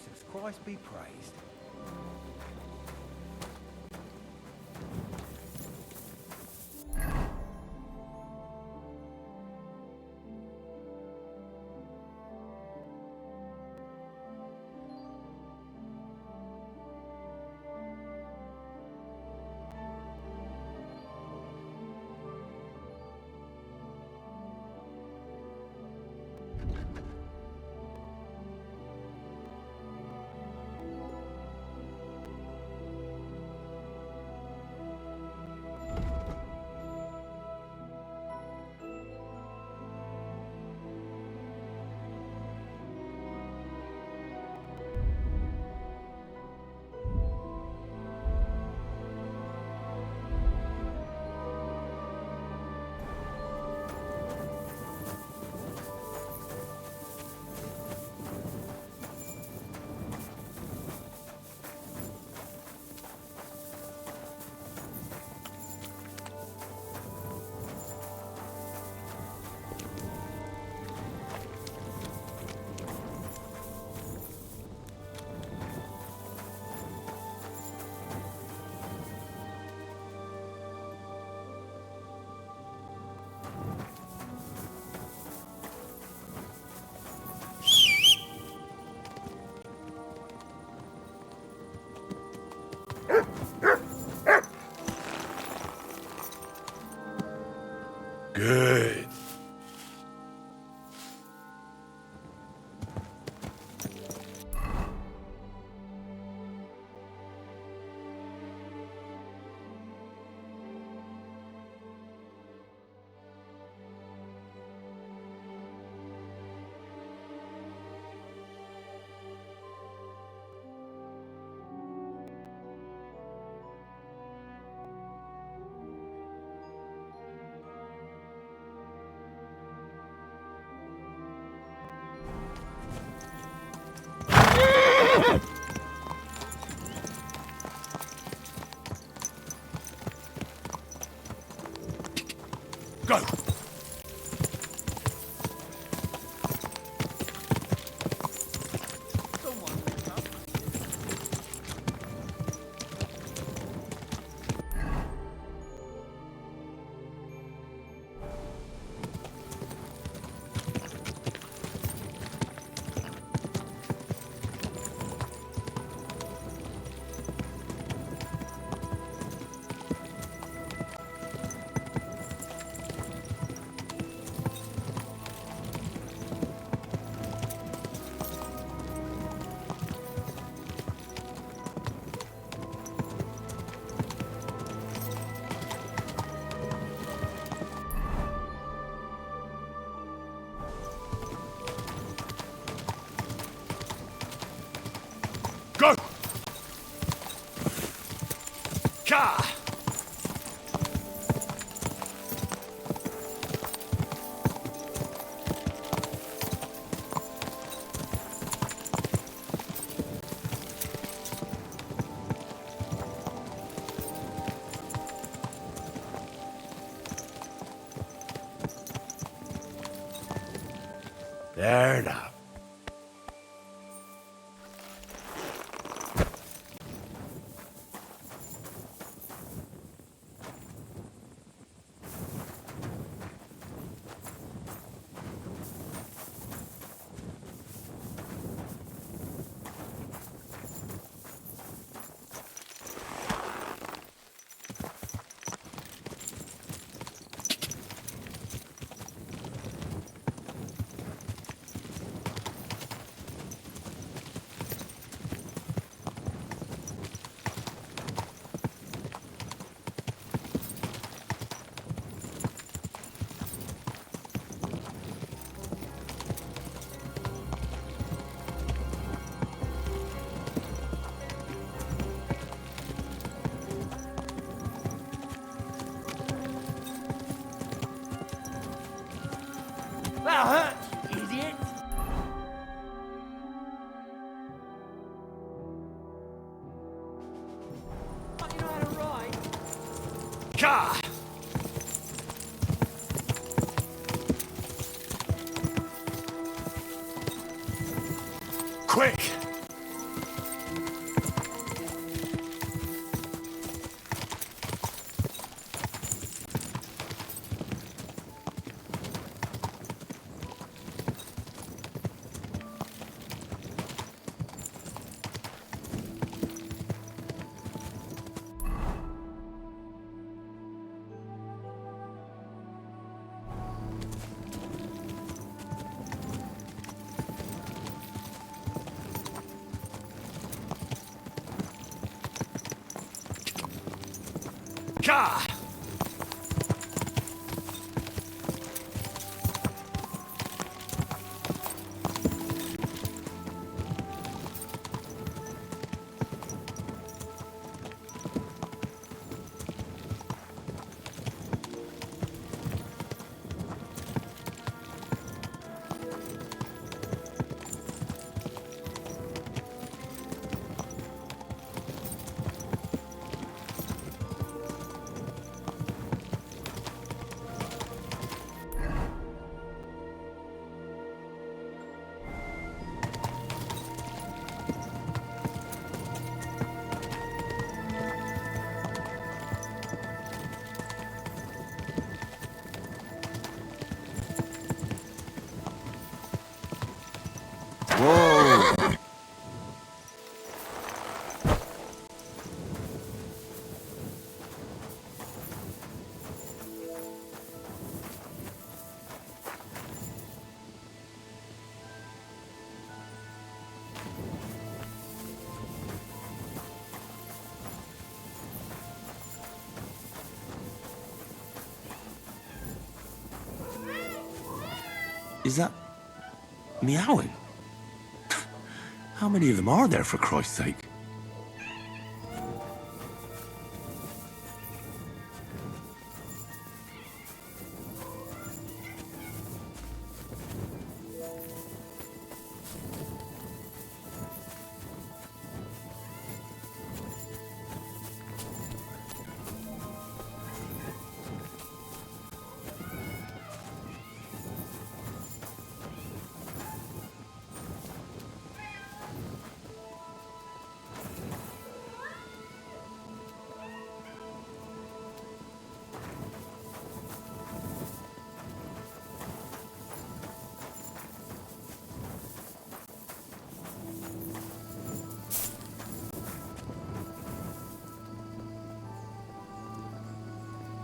Jesus Christ be praised. Good. Go! Go! Ka! There now. That hurts, you idiot! Fucking know how to ride. Ka! Quick! Gah! Whoa! Is that meowing? How many of them are there, for Christ's sake?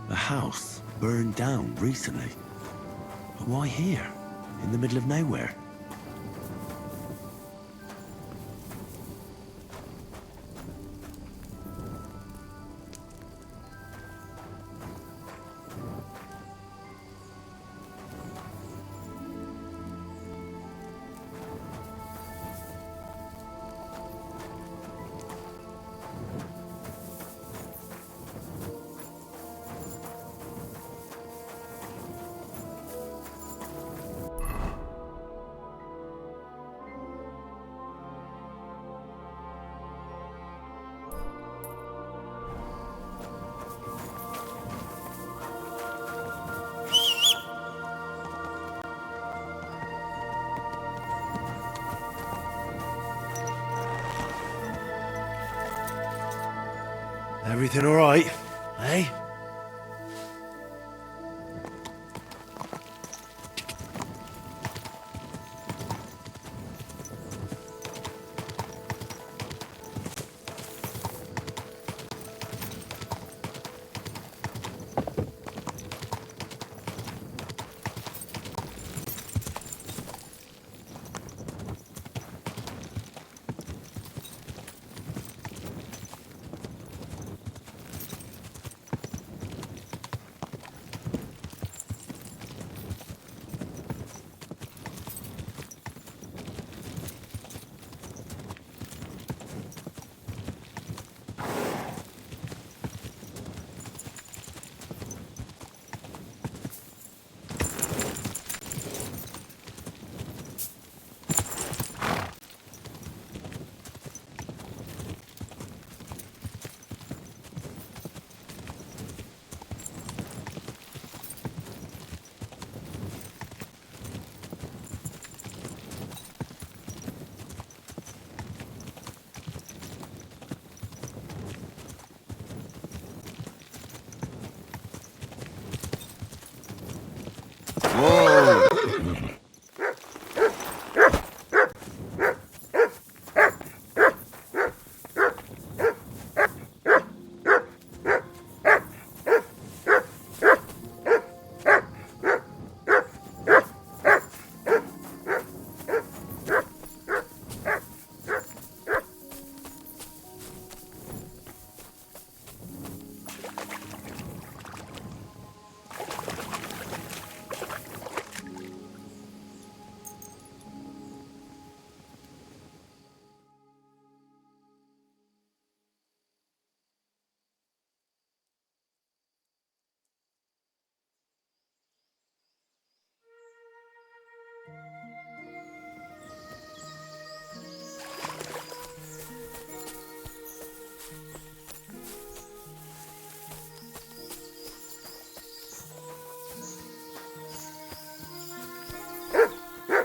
A house burned down recently. But why here? In the middle of nowhere? Everything all right, eh?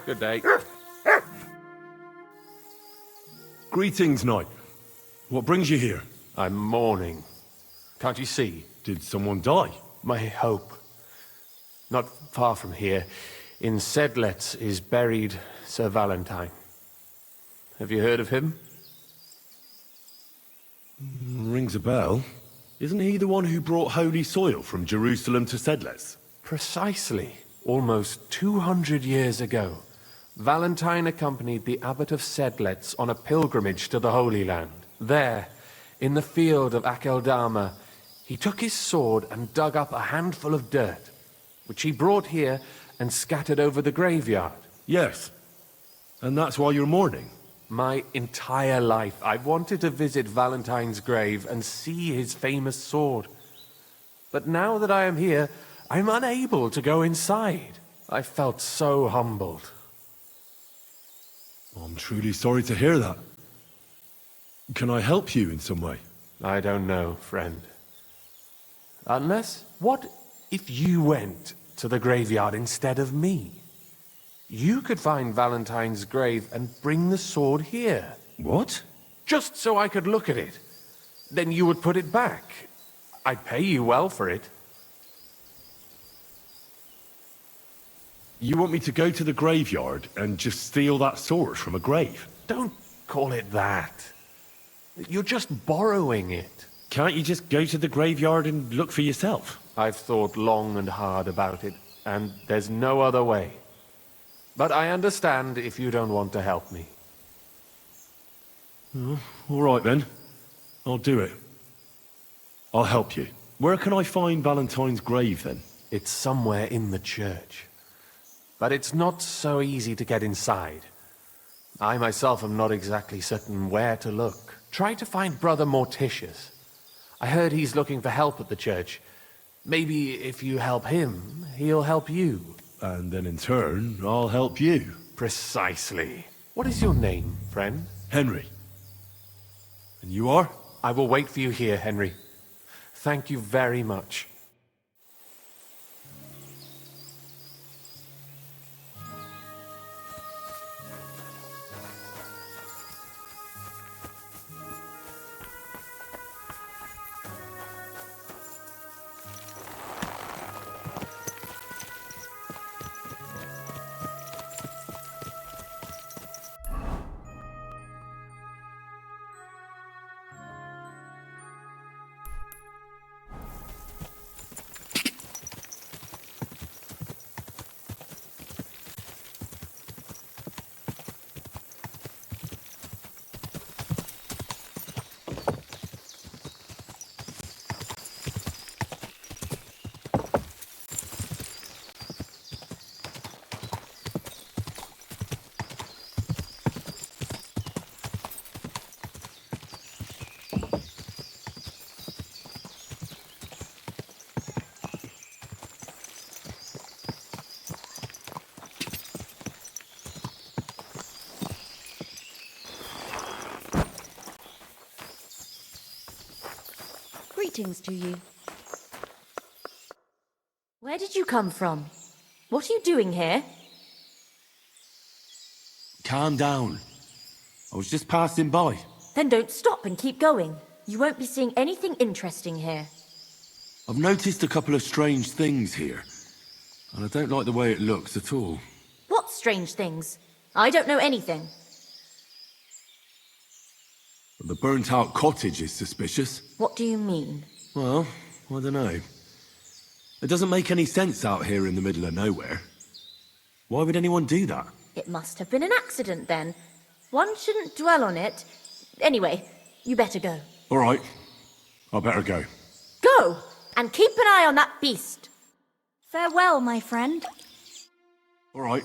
Good day. Greetings, knight. What brings you here? I'm mourning. Can't you see? Did someone die? My hope. Not far from here, in Sedlets, is buried Sir Valentine. Have you heard of him? Rings a bell. Isn't he the one who brought holy soil from Jerusalem to Sedles? Precisely. Almost 200 years ago, Valentine accompanied the abbot of Sedlets on a pilgrimage to the Holy Land. There, in the field of Akeldama, he took his sword and dug up a handful of dirt, which he brought here and scattered over the graveyard. Yes. And that's why you're mourning? My entire life, I've wanted to visit Valentine's grave and see his famous sword. But now that I am here, I'm unable to go inside. I felt so humbled. I'm truly sorry to hear that. Can I help you in some way? I don't know, friend. Unless, what if you went to the graveyard instead of me? You could find Valentine's grave and bring the sword here. What? Just so I could look at it. Then you would put it back. I'd pay you well for it. You want me to go to the graveyard and just steal that sword from a grave? Don't call it that. You're just borrowing it. Can't you just go to the graveyard and look for yourself? I've thought long and hard about it, and there's no other way. But I understand if you don't want to help me. All right then. I'll do it. I'll help you. Where can I find Valentine's grave then? It's somewhere in the church. But it's not so easy to get inside. I myself am not exactly certain where to look. Try to find Brother Morticius. I heard he's looking for help at the church. Maybe if you help him, he'll help you. And then in turn, I'll help you. Precisely. What is your name, friend? Henry. And you are? I will wait for you here, Henry. Thank you very much. Greetings to you. Where did you come from? What are you doing here? Calm down. I was just passing by. Then don't stop and keep going. You won't be seeing anything interesting here. I've noticed a couple of strange things here. And I don't like the way it looks at all. What strange things? I don't know anything. The burnt-out cottage is suspicious. What do you mean? Well, I don't know. It doesn't make any sense out here in the middle of nowhere. Why would anyone do that? It must have been an accident then. One shouldn't dwell on it. Anyway, you better go. All right. I better go. Go! And keep an eye on that beast. Farewell, my friend. All right.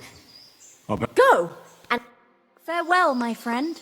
I better... Go! And Farewell, my friend.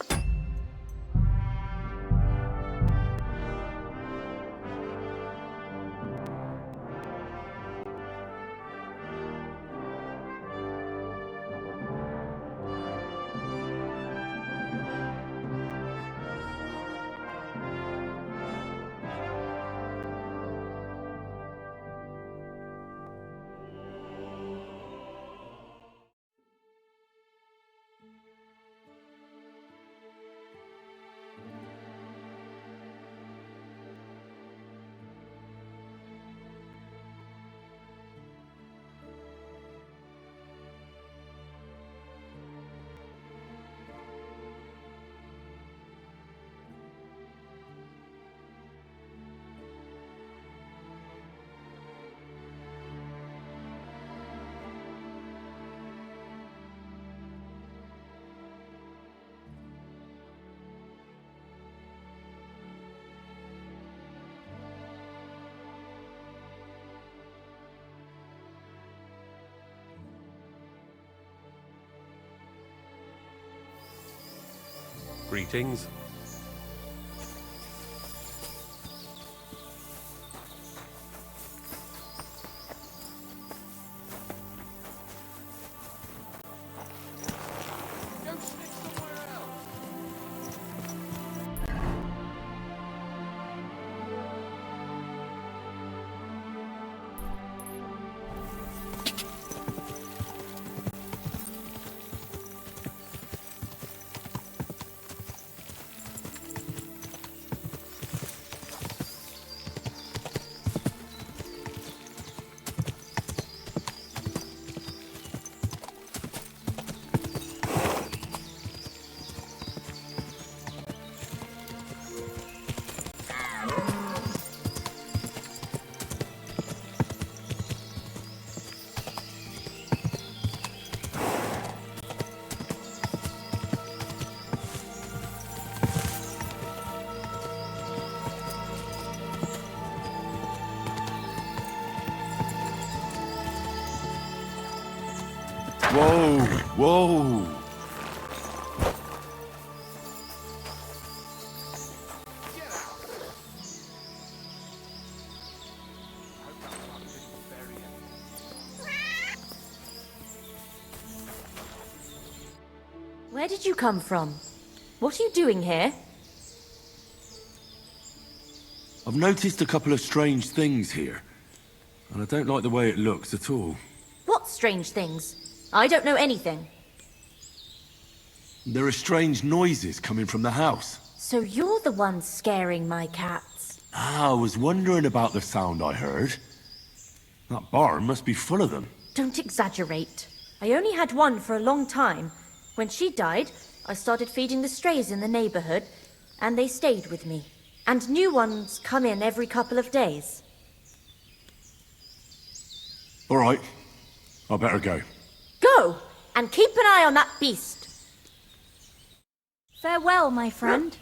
Greetings. Whoa, whoa. Where did you come from? What are you doing here? I've noticed a couple of strange things here, and I don't like the way it looks at all. What strange things? I don't know anything. There are strange noises coming from the house. So you're the one scaring my cats. I was wondering about the sound I heard. That barn must be full of them. Don't exaggerate. I only had one for a long time. When she died, I started feeding the strays in the neighborhood, and they stayed with me. And new ones come in every couple of days. All right, I better go. Go! And keep an eye on that beast. Farewell, my friend.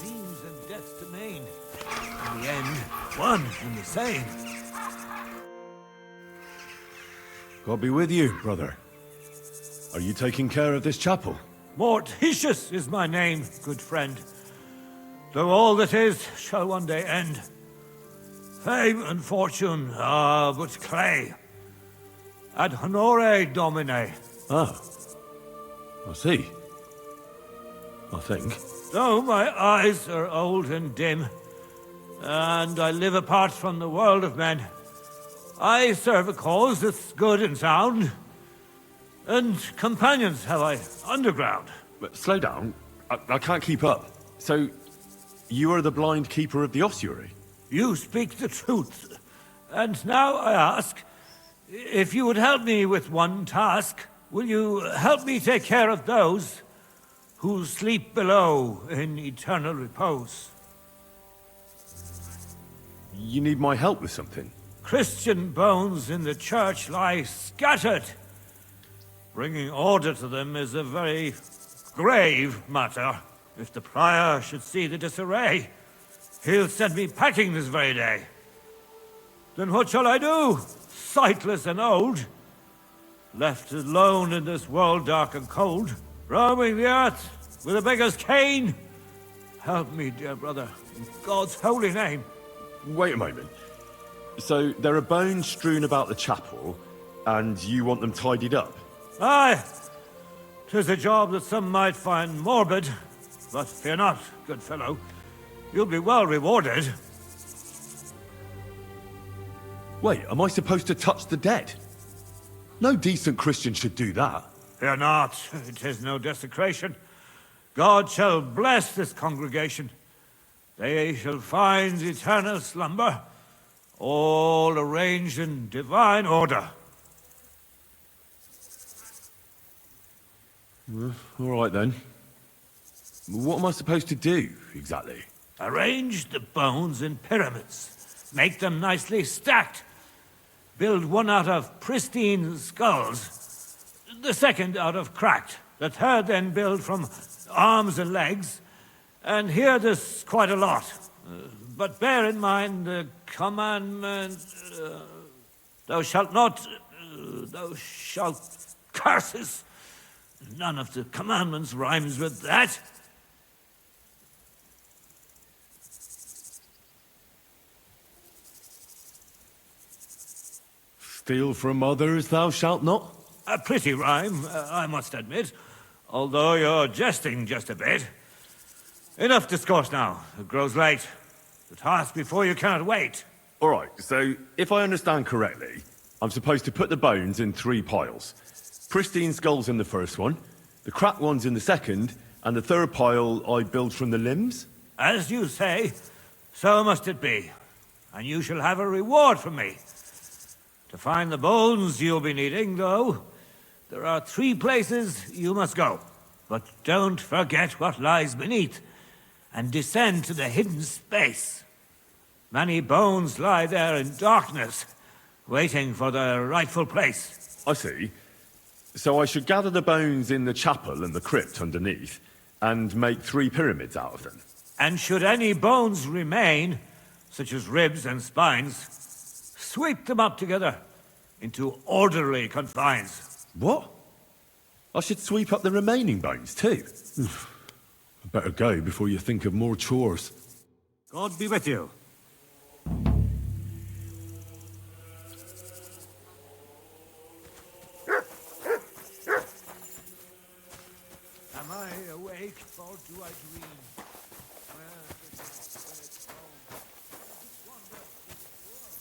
Dreams and death to Maine. In the end, one and the same. God be with you, brother. Are you taking care of this chapel? Mortitius is my name, good friend. Though all that is shall one day end. Fame and fortune are but clay. Ad honore domine. Oh. I see. I think. Though my eyes are old and dim, and I live apart from the world of men, I serve a cause that's good and sound, and companions have I underground. But slow down. I can't keep up. So, you are the blind keeper of the ossuary? You speak the truth, and now I ask, if you would help me with one task, will you help me take care of those who sleep below in eternal repose? You need my help with something? Christian bones in the church lie scattered. Bringing order to them is a very grave matter. If the prior should see the disarray, he'll send me packing this very day. Then what shall I do, sightless and old? Left alone in this world dark and cold, roaming the earth with a beggar's cane? Help me, dear brother, in God's holy name. Wait a moment. So, there are bones strewn about the chapel, and you want them tidied up? Aye, 'tis a job that some might find morbid, but fear not, good fellow. You'll be well rewarded. Wait, am I supposed to touch the dead? No decent Christian should do that. Fear not, it is no desecration. God shall bless this congregation. They shall find eternal slumber, all arranged in divine order. All right then. What am I supposed to do, exactly? Arrange the bones in pyramids. Make them nicely stacked. Build one out of pristine skulls, the second out of cracked. The third then build from arms and legs. And hear this quite a lot. But bear in mind the commandment, thou shalt not, thou shalt curses. None of the commandments rhymes with that. Steal from others, thou shalt not? A pretty rhyme, I must admit, although you're jesting just a bit. Enough discourse now. It grows late. The task before you cannot wait. All right, so if I understand correctly, I'm supposed to put the bones in 3 piles. Pristine skulls in the first one, the cracked ones in the second, and the third pile I build from the limbs? As you say, so must it be. And you shall have a reward from me. To find the bones you'll be needing, though, there are 3 places you must go. But don't forget what lies beneath, and descend to the hidden space. Many bones lie there in darkness, waiting for their rightful place. I see. So I should gather the bones in the chapel and the crypt underneath, and make 3 pyramids out of them. And should any bones remain, such as ribs and spines, sweep them up together into orderly confines. What? I should sweep up the remaining bones too? I better go before you think of more chores. God be with you. Am I awake or do I dream? Where does my spirit roam? Just wander through this world.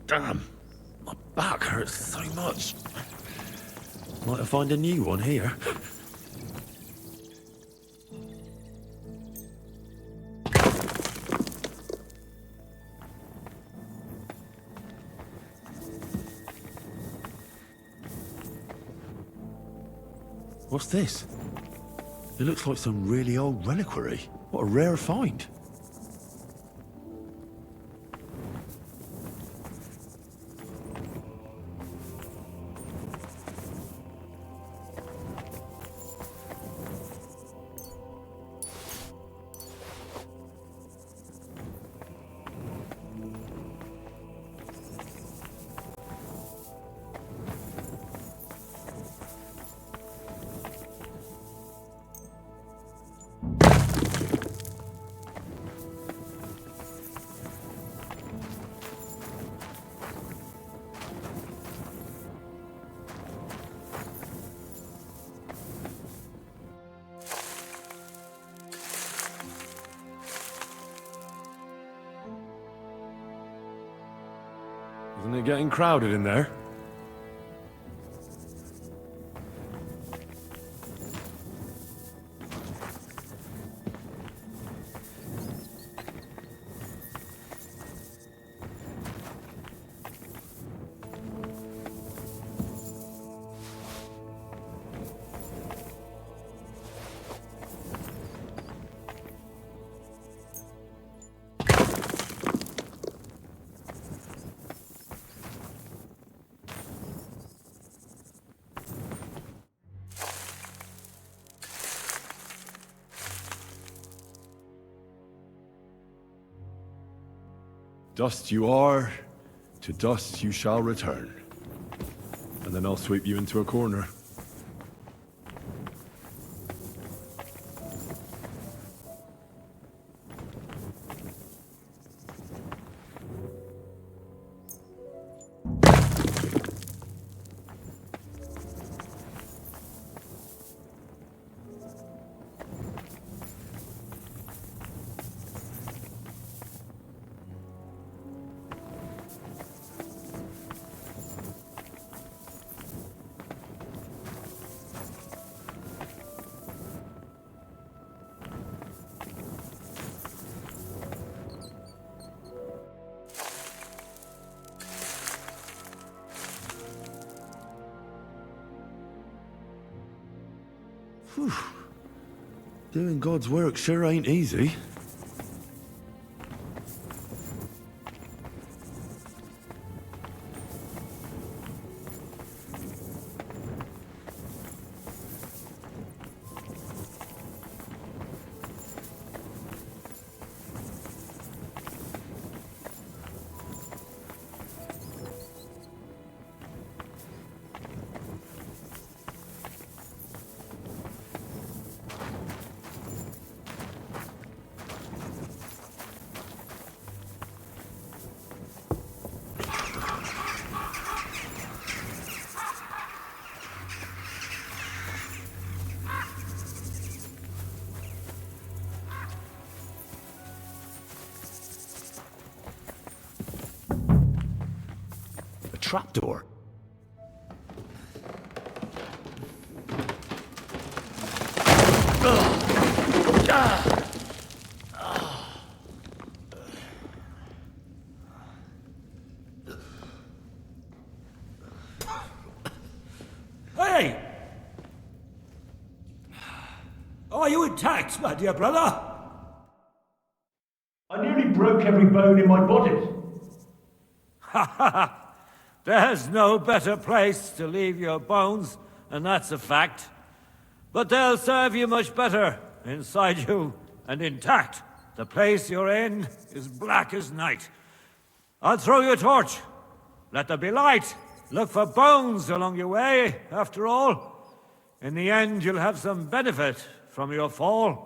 Damn, my back hurts so much. Might have found a new one here. What's this? It looks like some really old reliquary. What a rare find. Isn't it getting crowded in there? Dust you are, to dust you shall return. And then I'll sweep you into a corner. Whew. Doing God's work sure ain't easy. Trapdoor. Hey! Are you intact, my dear brother? I nearly broke every bone in my body. Ha ha ha! There's no better place to leave your bones, and that's a fact. But they'll serve you much better inside you and intact. The place you're in is black as night. I'll throw you a torch. Let there be light. Look for bones along your way, after all. In the end, you'll have some benefit from your fall.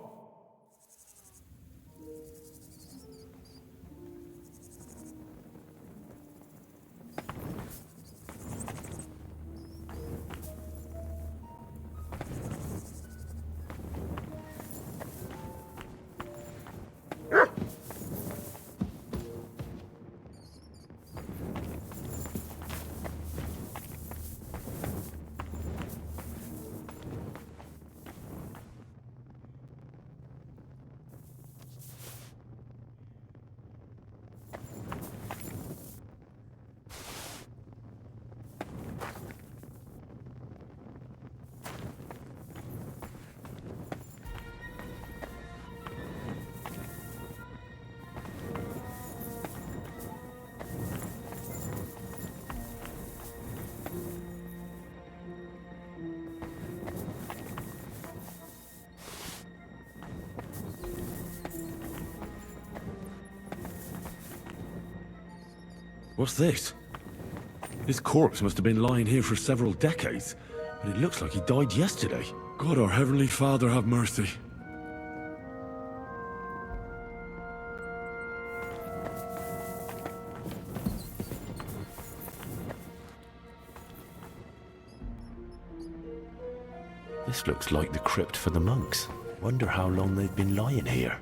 What's this? This corpse must have been lying here for several decades, but it looks like he died yesterday. God, our Heavenly Father, have mercy. This looks like the crypt for the monks. Wonder how long they've been lying here.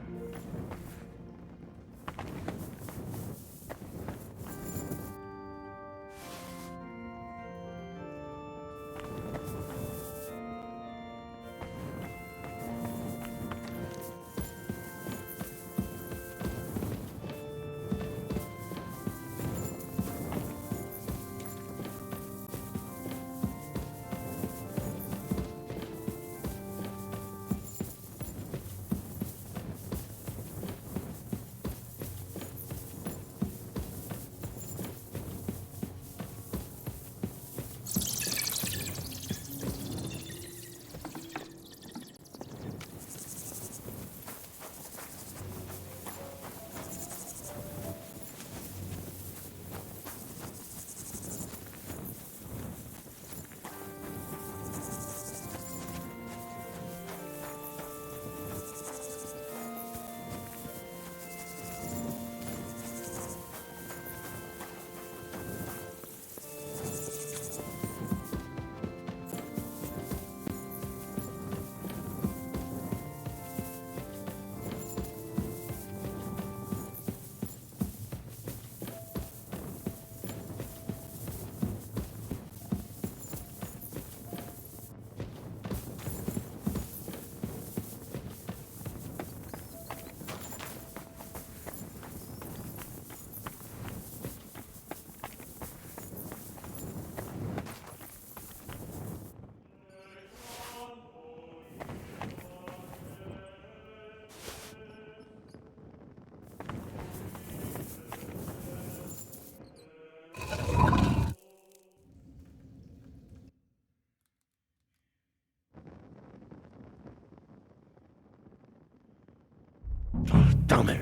Damn it!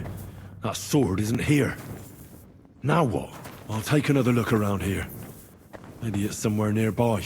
That sword isn't here. Now what? I'll take another look around here. Maybe it's somewhere nearby.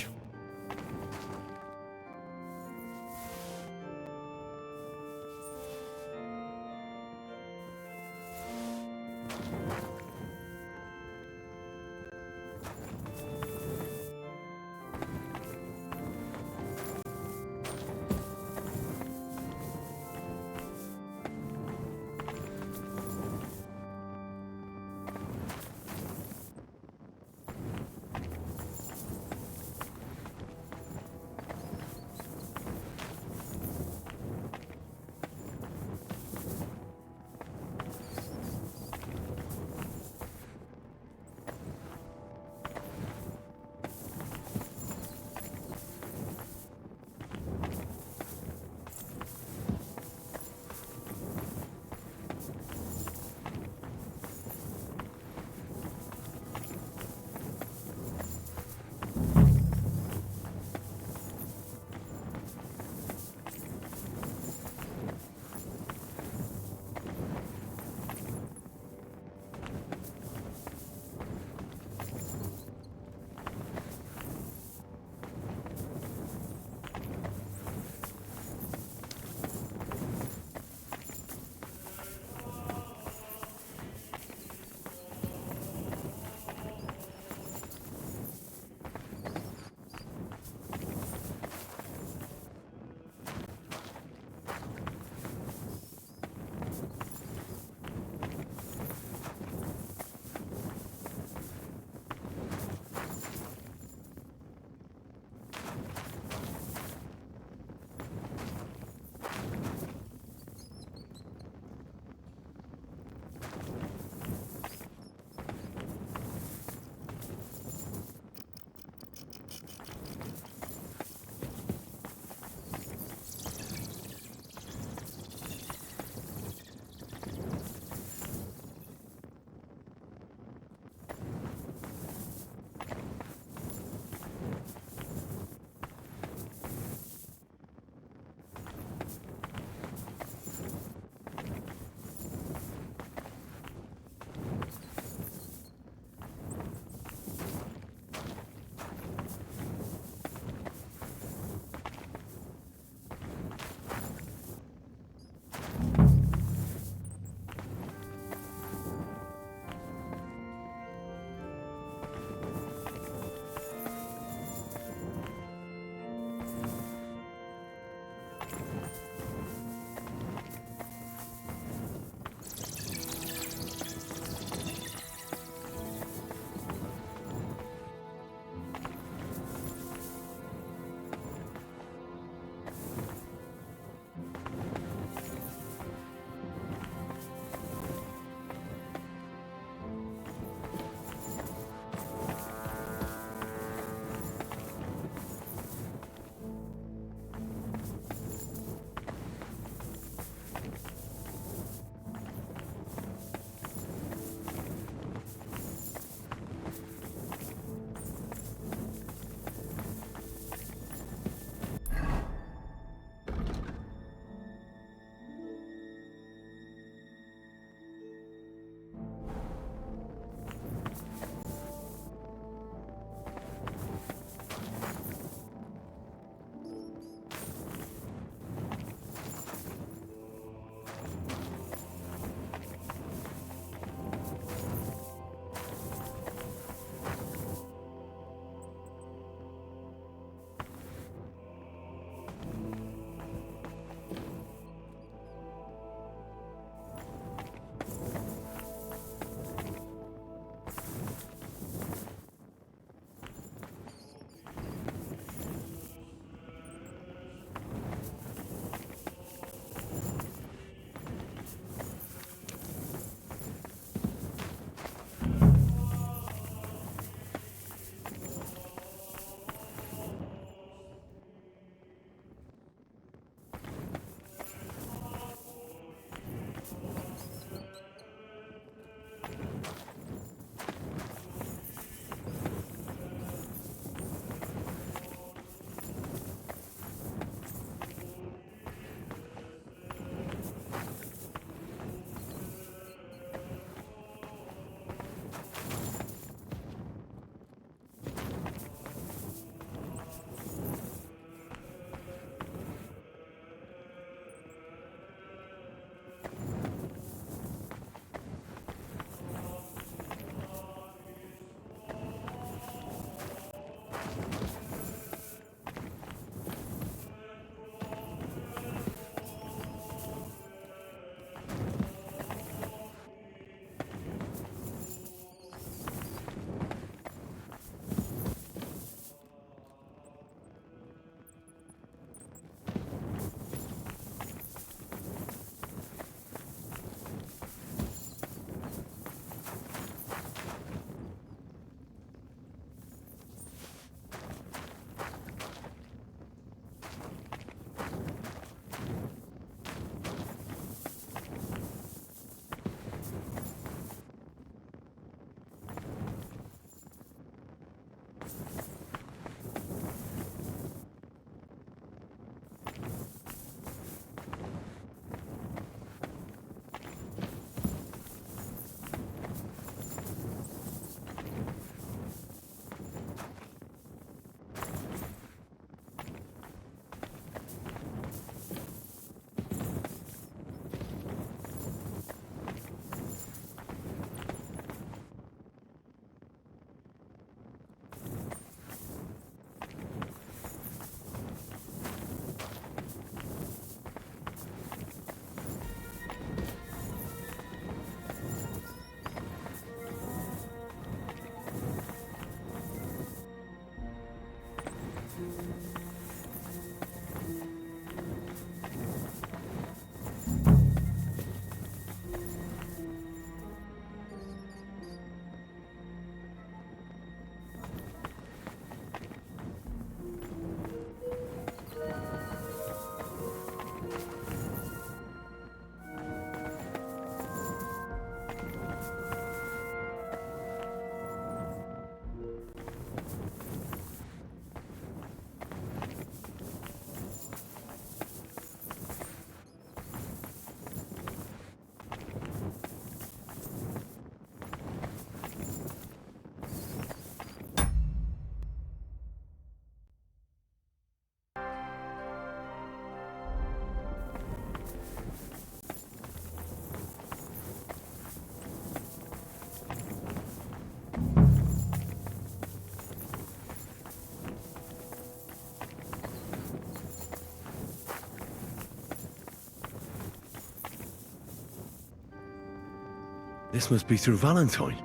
This must be through Valentine.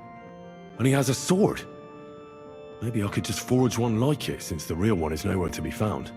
And he has a sword. Maybe I could just forge one like it, since the real one is nowhere to be found.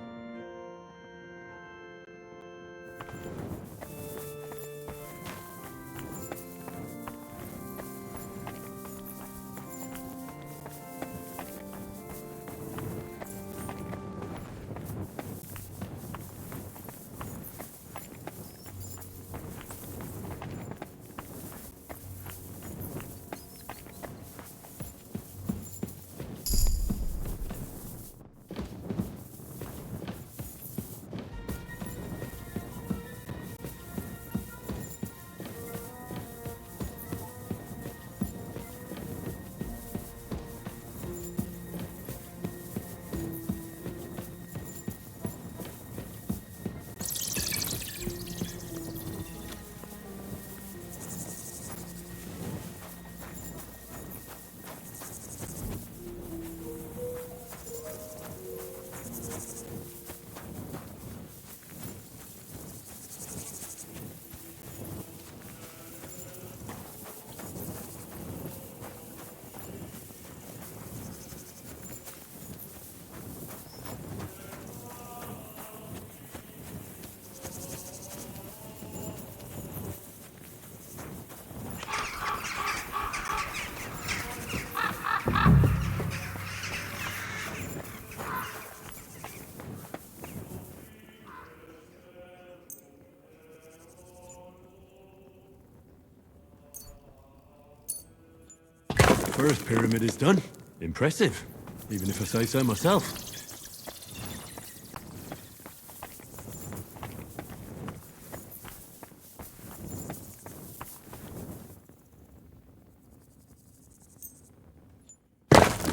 First pyramid is done. Impressive, even if I say so myself.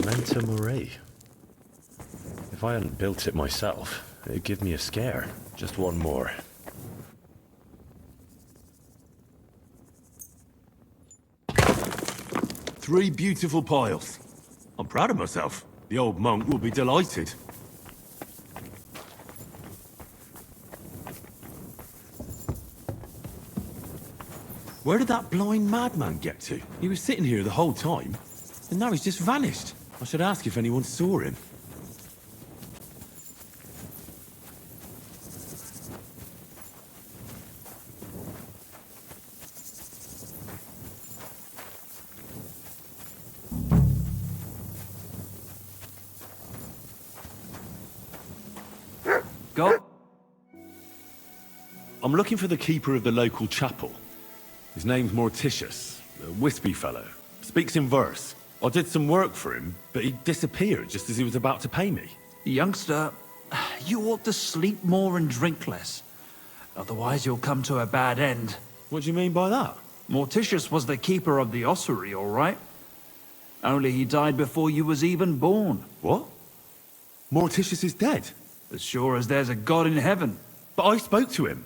Manta Murray. If I hadn't built it myself, it'd give me a scare. Just one more. Three beautiful piles. I'm proud of myself. The old monk will be delighted. Where did that blind madman get to? He was sitting here the whole time, and now he's just vanished. I should ask if anyone saw him. Go. I'm looking for the keeper of the local chapel. His name's Morticius, a wispy fellow. Speaks in verse. I did some work for him, but he disappeared just as he was about to pay me. Youngster, you ought to sleep more and drink less. Otherwise you'll come to a bad end. What do you mean by that? Morticius was the keeper of the ossuary, all right? Only he died before you was even born. What? Morticius is dead? As sure as there's a God in heaven. But I spoke to him.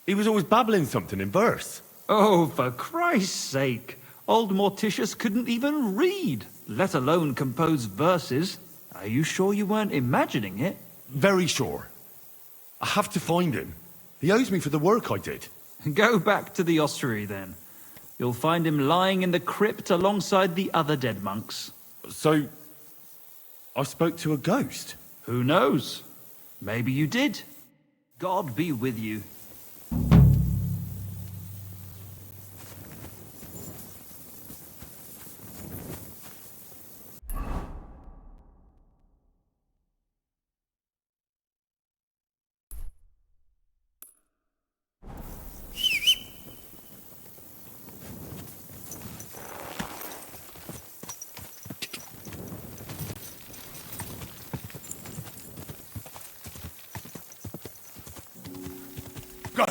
He was always babbling something in verse. Oh, for Christ's sake. Old Morticius couldn't even read, let alone compose verses. Are you sure you weren't imagining it? Very sure. I have to find him. He owes me for the work I did. Go back to the ossuary, then. You'll find him lying in the crypt alongside the other dead monks. So, I spoke to a ghost? Who knows? Maybe you did. God be with you. Go!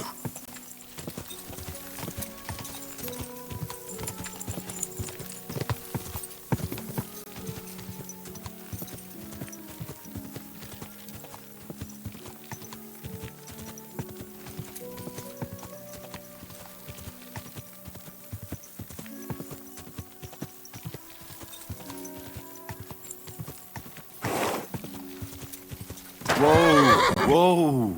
Whoa! Whoa!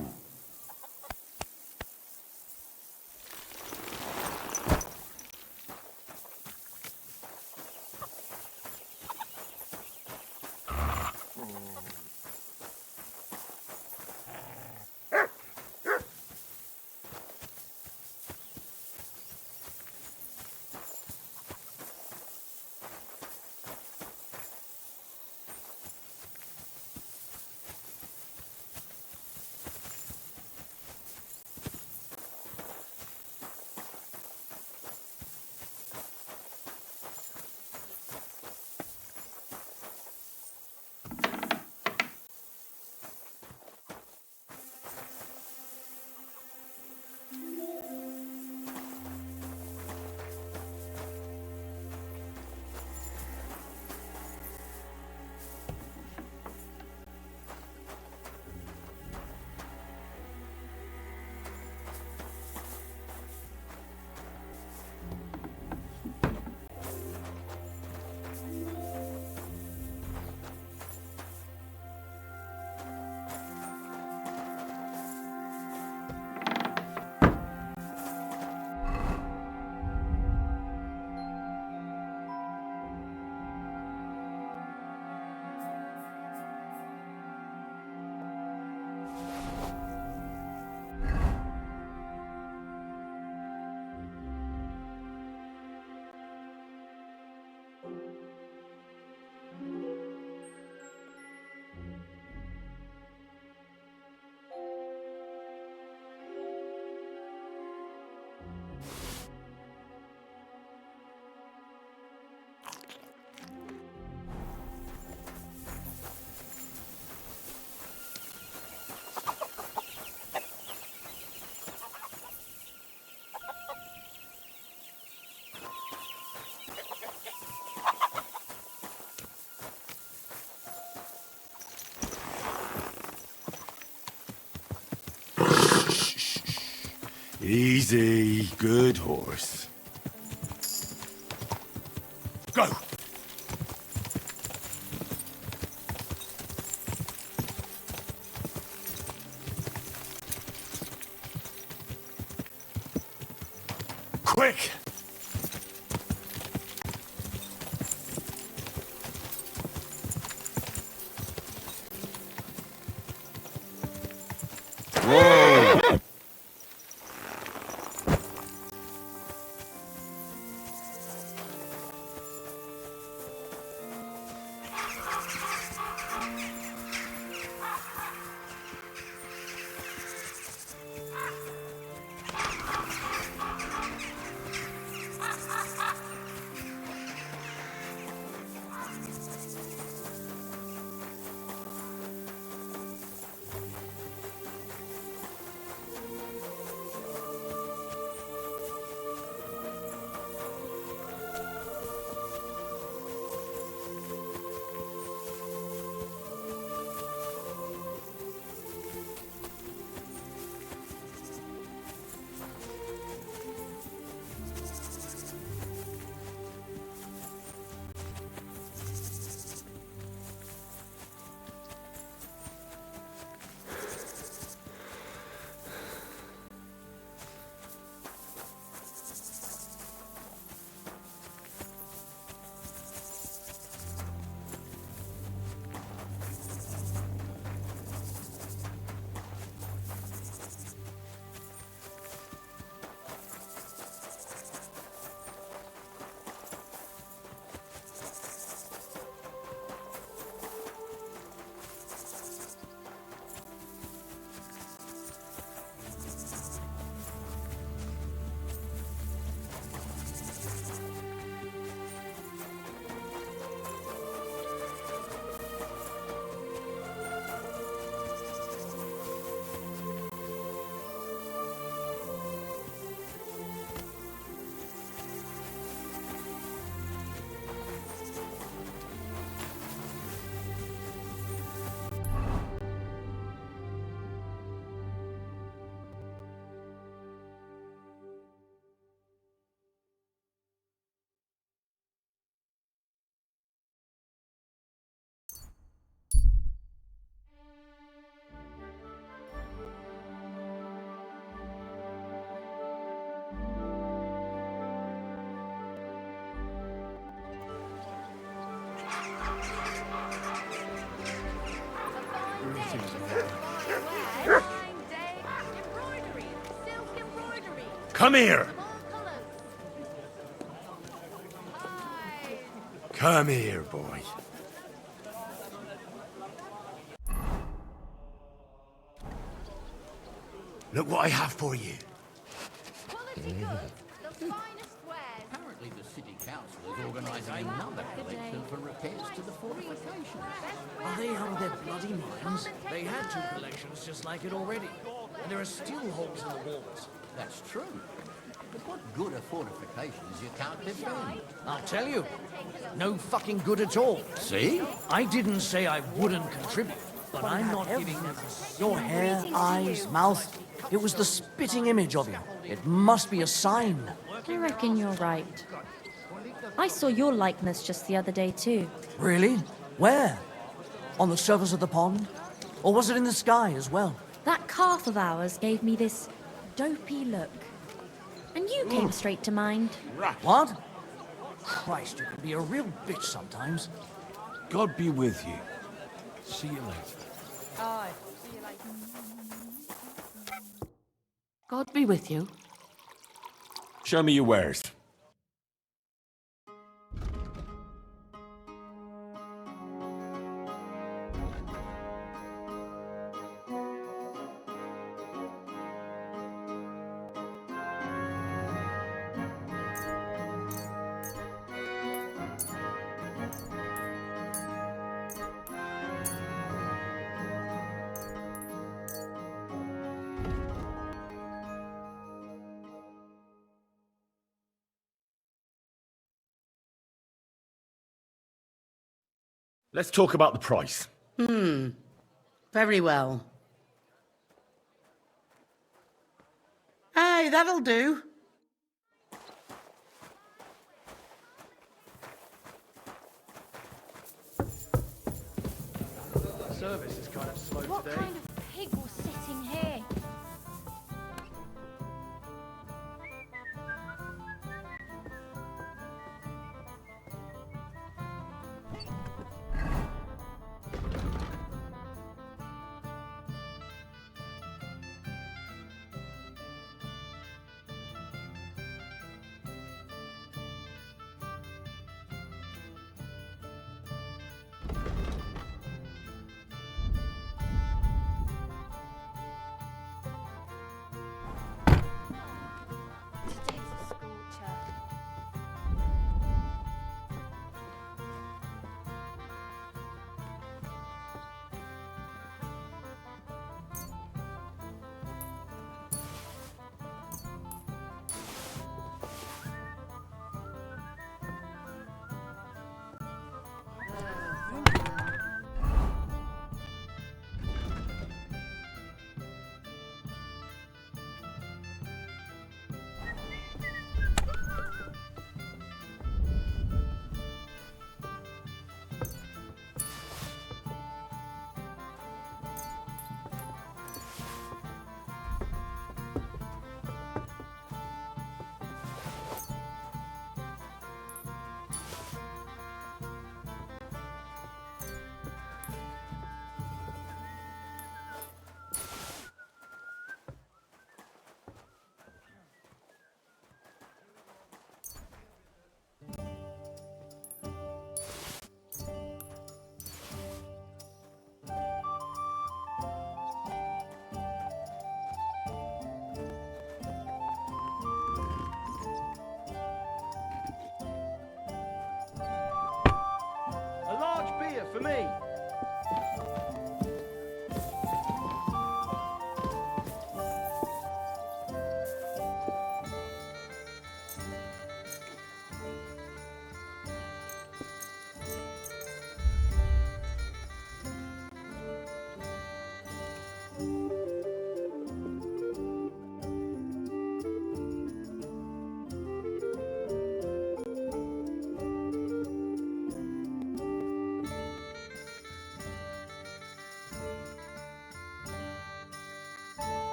Easy, good horse. Go! Quick! Whoa! Come here! Come here, boy. Look what I have for you. Quality goods, the finest wares. Apparently the city council is organising another collection for repairs to the fortifications. Are they out of their bloody minds? They had 2 collections just like it already. And there are still holes in the walls. That's true. But what good are fortifications you can't defend? I'll tell you. No fucking good at all. See? I didn't say I wouldn't contribute, but I'm not giving them your hair, eyes, mouth. It was the spitting image of you. It must be a sign. I reckon you're right. I saw your likeness just the other day, too. Really? Where? On the surface of the pond? Or was it in the sky as well? That calf of ours gave me this dopey look. And you came straight to mind. What? Christ, you can be a real bitch sometimes. God be with you. See you later. God be with you. Show me your wares. Let's talk about the price. Very well. Okay, that'll do. Service is kind of slow What today. kind of pig was sitting here? Today's a scorcher. A large beer for me.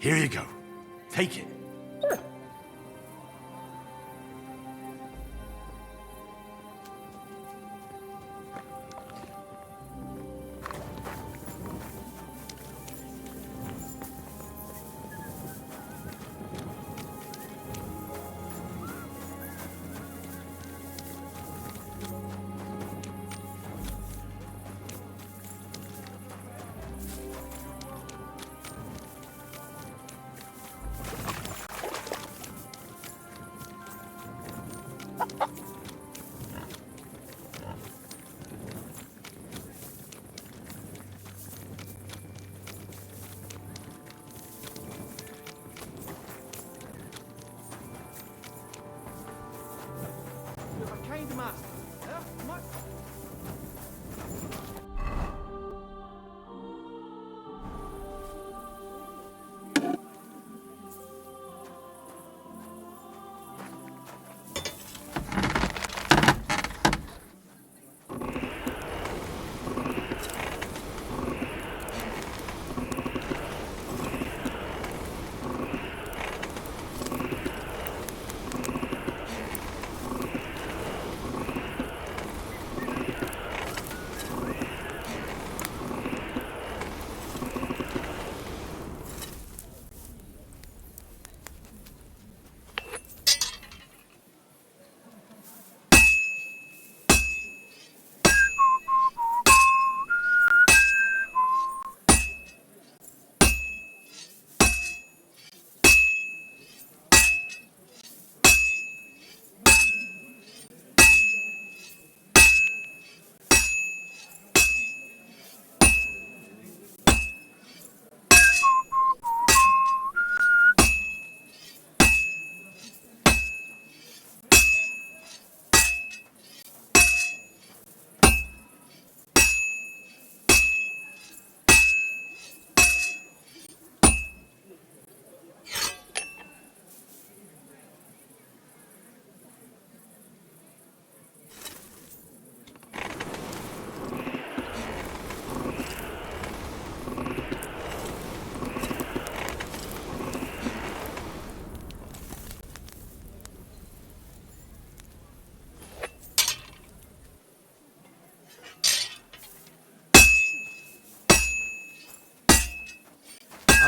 Here you go. Take it.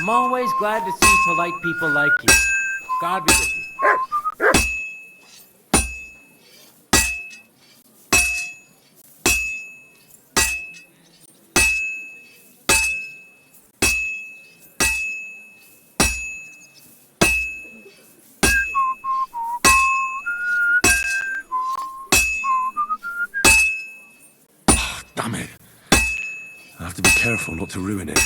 I'm always glad to see polite people like you. God be with you. Damn it. I have to be careful not to ruin it.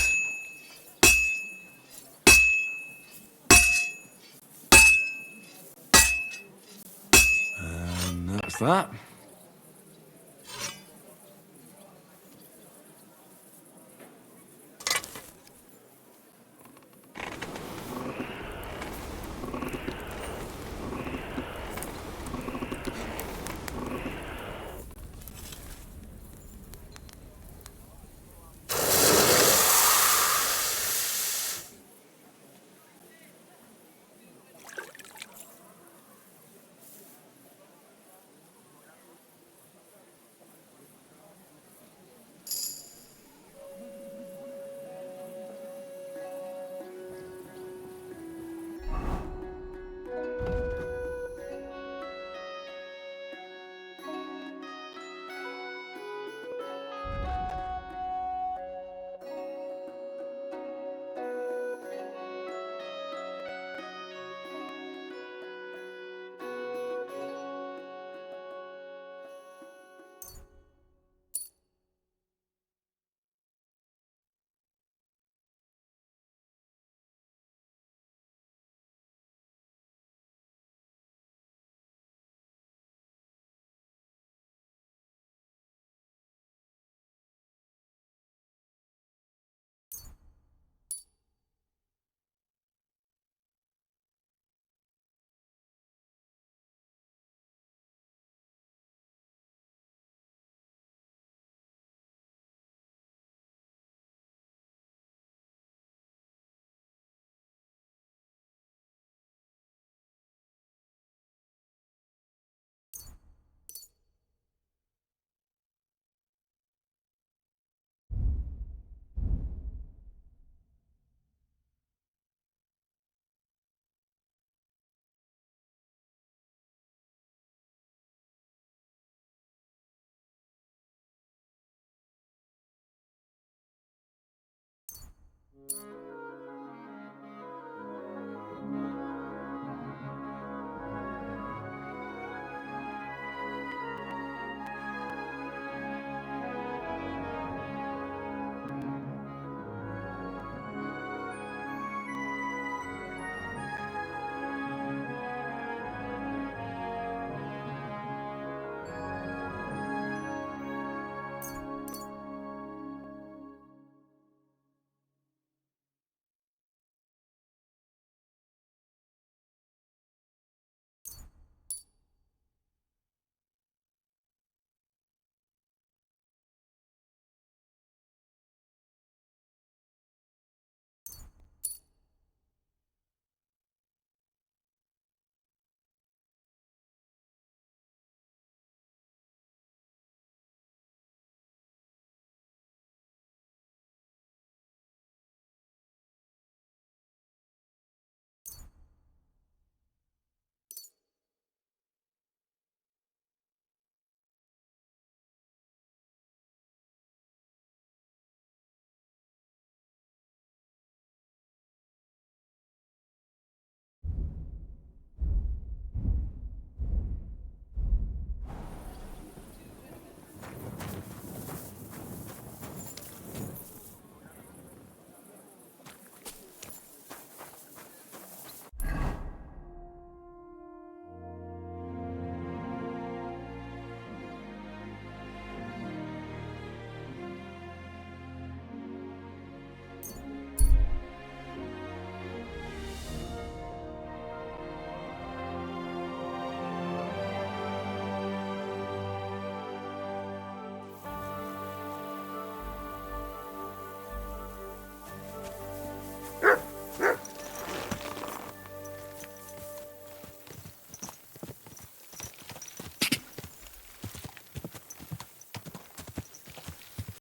And that's that.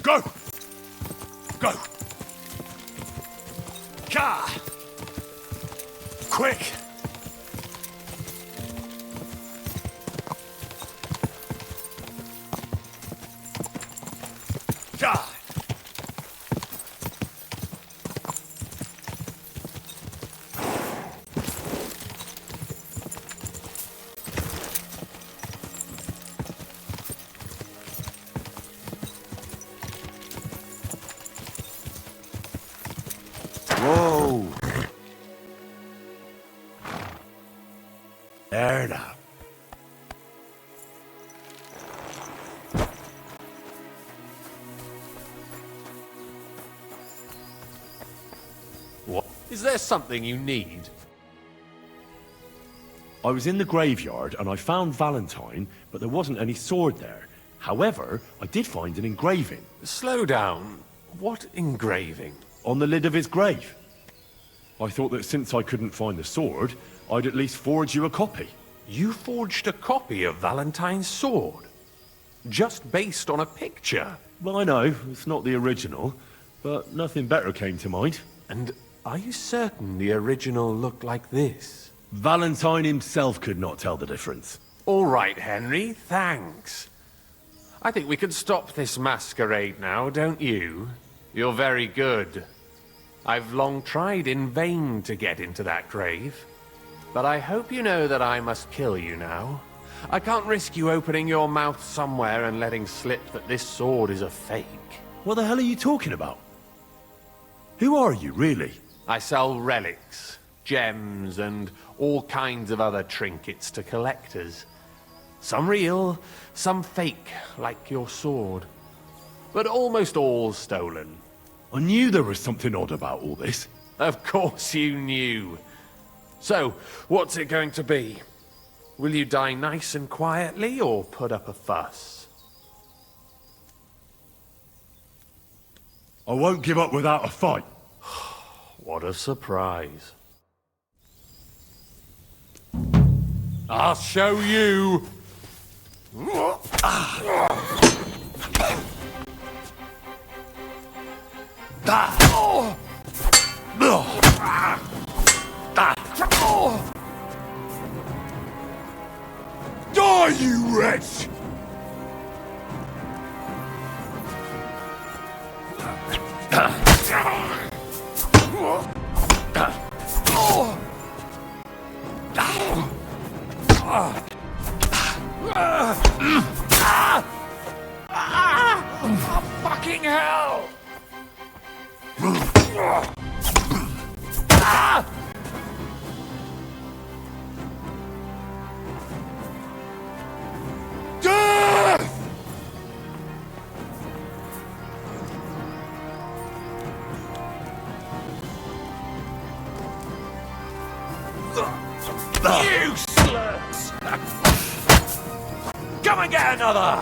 Go! Go! Gah! Quick! Gah! Whoa! There now. What? Is there something you need? I was in the graveyard and I found Valentine, but there wasn't any sword there. However, I did find an engraving. Slow down. What engraving? On the lid of his grave. I thought that since I couldn't find the sword, I'd at least forge you a copy. You forged a copy of Valentine's sword? Just based on a picture? Well, I know, it's not the original, but nothing better came to mind. And are you certain the original looked like this? Valentine himself could not tell the difference. All right, Henry, thanks. I think we can stop this masquerade now, don't you? You're very good. I've long tried in vain to get into that grave. But I hope you know that I must kill you now. I can't risk you opening your mouth somewhere and letting slip that this sword is a fake. What the hell are you talking about? Who are you, really? I sell relics, gems, and all kinds of other trinkets to collectors. Some real, some fake, like your sword. But almost all stolen. I knew there was something odd about all this. Of course you knew. So, what's it going to be? Will you die nice and quietly, or put up a fuss? I won't give up without a fight. What a surprise. I'll show you! Die, you wretch! Fucking hell! Useless! Come and get another!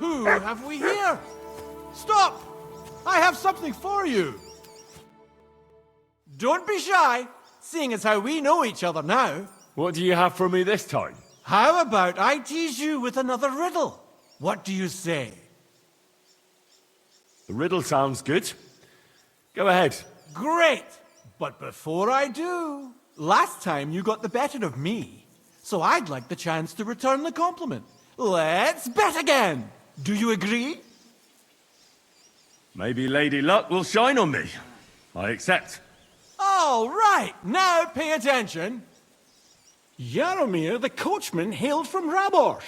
Who have we here? Stop! I have something for you. Don't be shy, seeing as how we know each other now. What do you have for me this time? How about I tease you with another riddle? What do you say? The riddle sounds good. Go ahead. Great! But before I do, last time you got the better of me, so I'd like the chance to return the compliment. Let's bet again! Do you agree? Maybe Lady Luck will shine on me. I accept. All right, now pay attention. Jaromir the coachman hailed from Rabosh.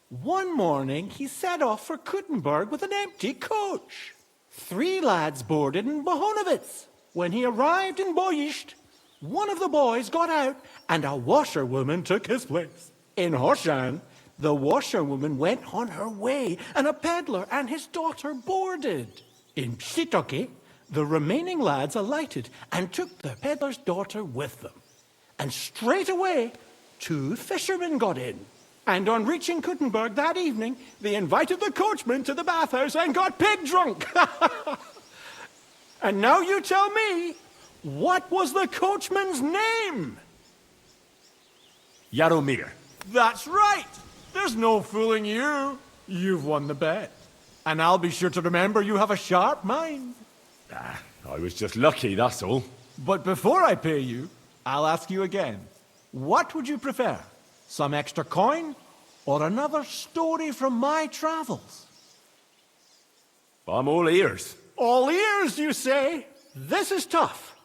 One morning he set off for Kuttenberg with an empty coach. 3 lads boarded in Bohonovitz. When he arrived in Boyisht, one of the boys got out and a washerwoman took his place. In Hoshan, the washerwoman went on her way and a peddler and his daughter boarded. In Pshitoke, the remaining lads alighted and took the peddler's daughter with them. And straight away, 2 fishermen got in. And on reaching Kuttenberg that evening, they invited the coachman to the bathhouse and got pig drunk. And now you tell me, what was the coachman's name? Jaromir. That's right. There's no fooling you. You've won the bet. And I'll be sure to remember you have a sharp mind. I was just lucky, that's all. But before I pay you, I'll ask you again. What would you prefer? Some extra coin or another story from my travels? I'm all ears. All ears, you say? This is tough.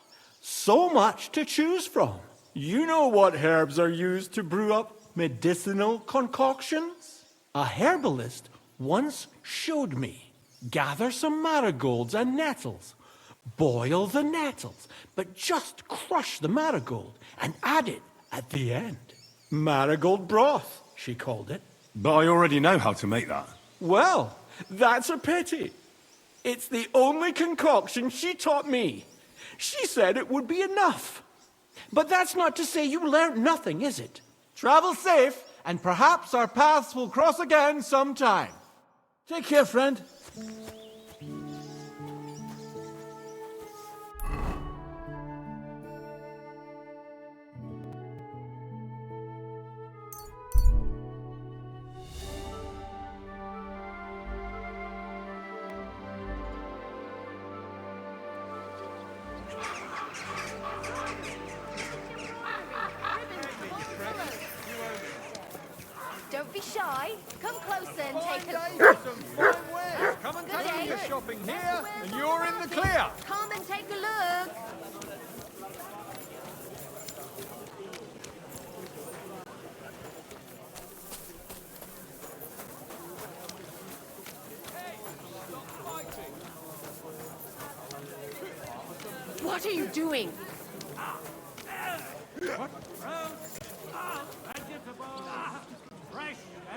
So much to choose from. You know what herbs are used to brew up medicinal concoctions? A herbalist once showed me. Gather some marigolds and nettles. Boil the nettles, but just crush the marigold and add it at the end. Marigold broth, she called it. But I already know how to make that. Well, that's a pity. It's the only concoction she taught me. She said it would be enough. But that's not to say you learned nothing, is it? Travel safe, and perhaps our paths will cross again sometime. Take care, friend. Don't be shy. Come closer and take a look. Come and take your shopping here, and you're in the clear. Come and take a look. What are you doing?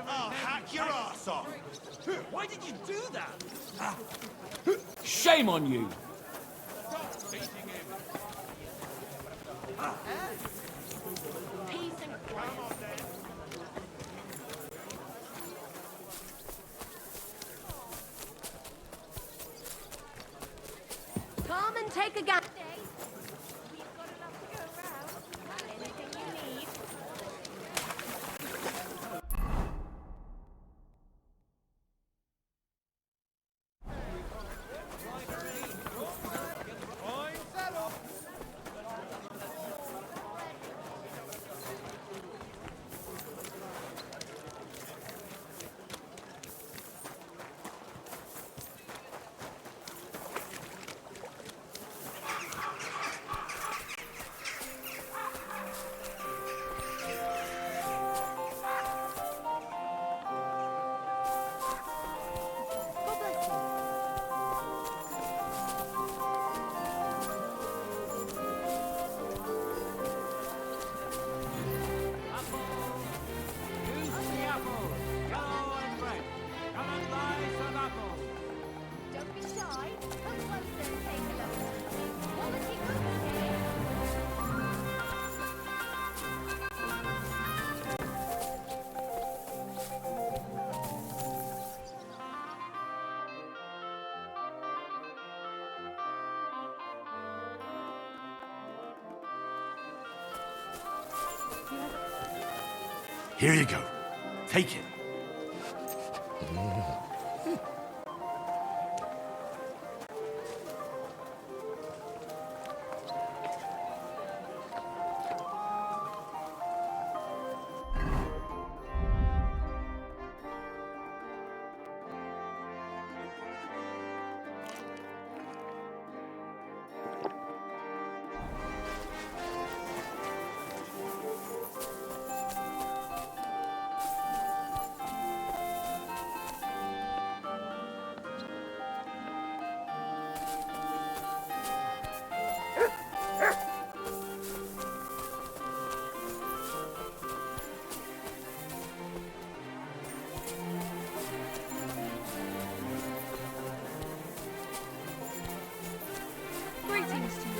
I'll hack your ass off. Why did you do that? Shame on you. Peace and quiet. Come and take a gap. We've got enough to go around. Anything you need. Here you go. Take it. Greetings to you.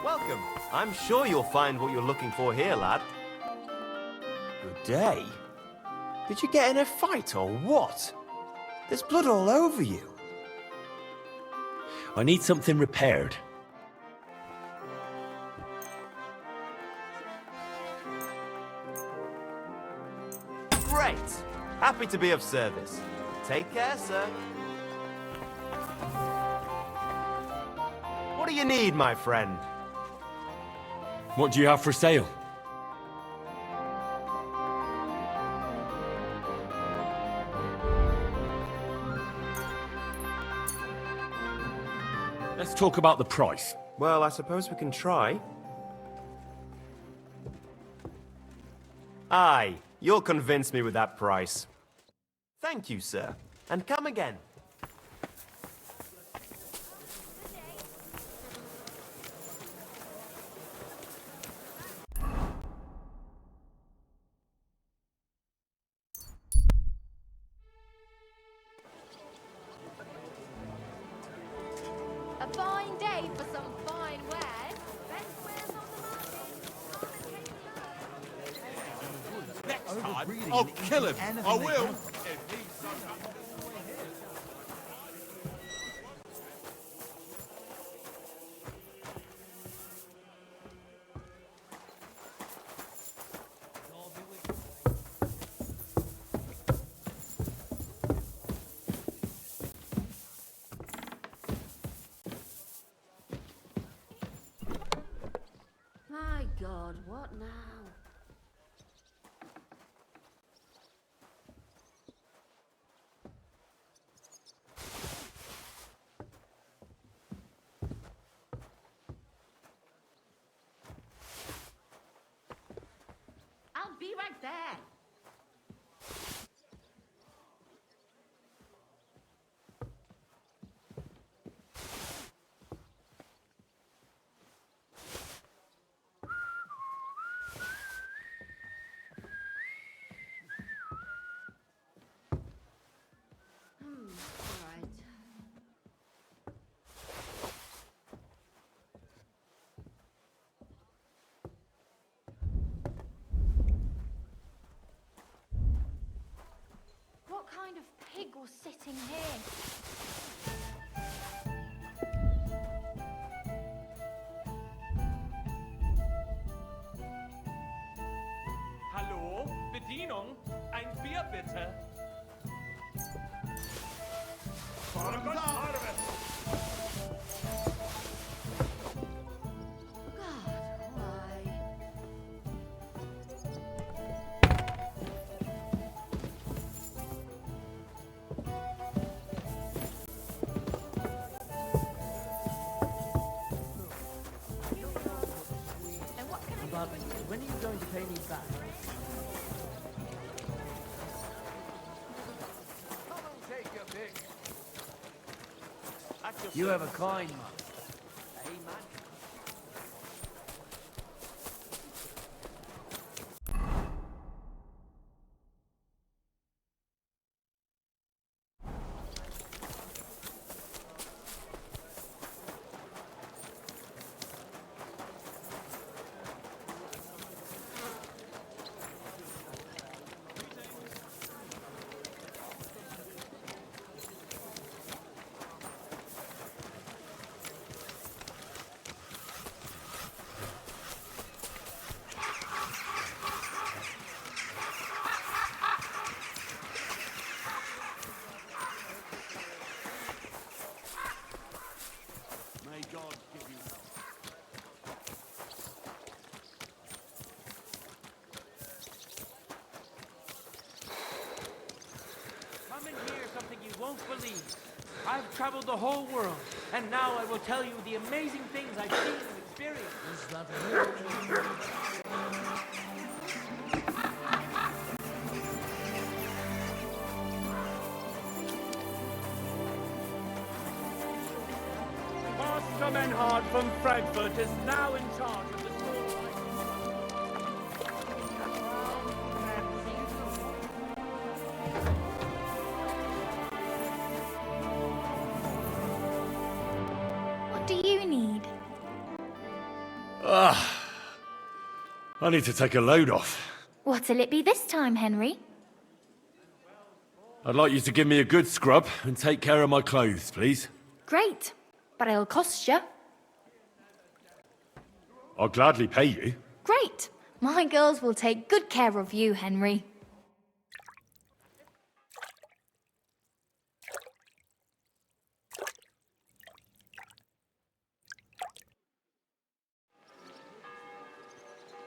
Welcome. I'm sure you'll find what you're looking for here, lad. Good day. Did you get in a fight or what? There's blood all over you. I need something repaired. Great. Happy to be of service. Take care, sir. What do you need, my friend? What do you have for sale? Let's talk about the price. Well, I suppose we can try. Aye, you'll convince me with that price. Thank you, sir. And come again. A fine day for some fine wares. Best wares on the market. Next time, I'll kill him. I will. My God, what now? I'll be right there. All right. What kind of pig was sitting here? Hallo, Bedienung, ein Bier bitte. God, why? And what can I But when are you going to pay me back? You have a kind man. believe. I've traveled the whole world, and now I will tell you the amazing things I've seen and experienced. Is that really? Master Menhard from Frankfurt is now in charge of the store. What do you need? I need to take a load off. What'll it be this time, Henry? I'd like you to give me a good scrub and take care of my clothes, please. Great, but it'll cost you. I'll gladly pay you. Great. My girls will take good care of you, Henry.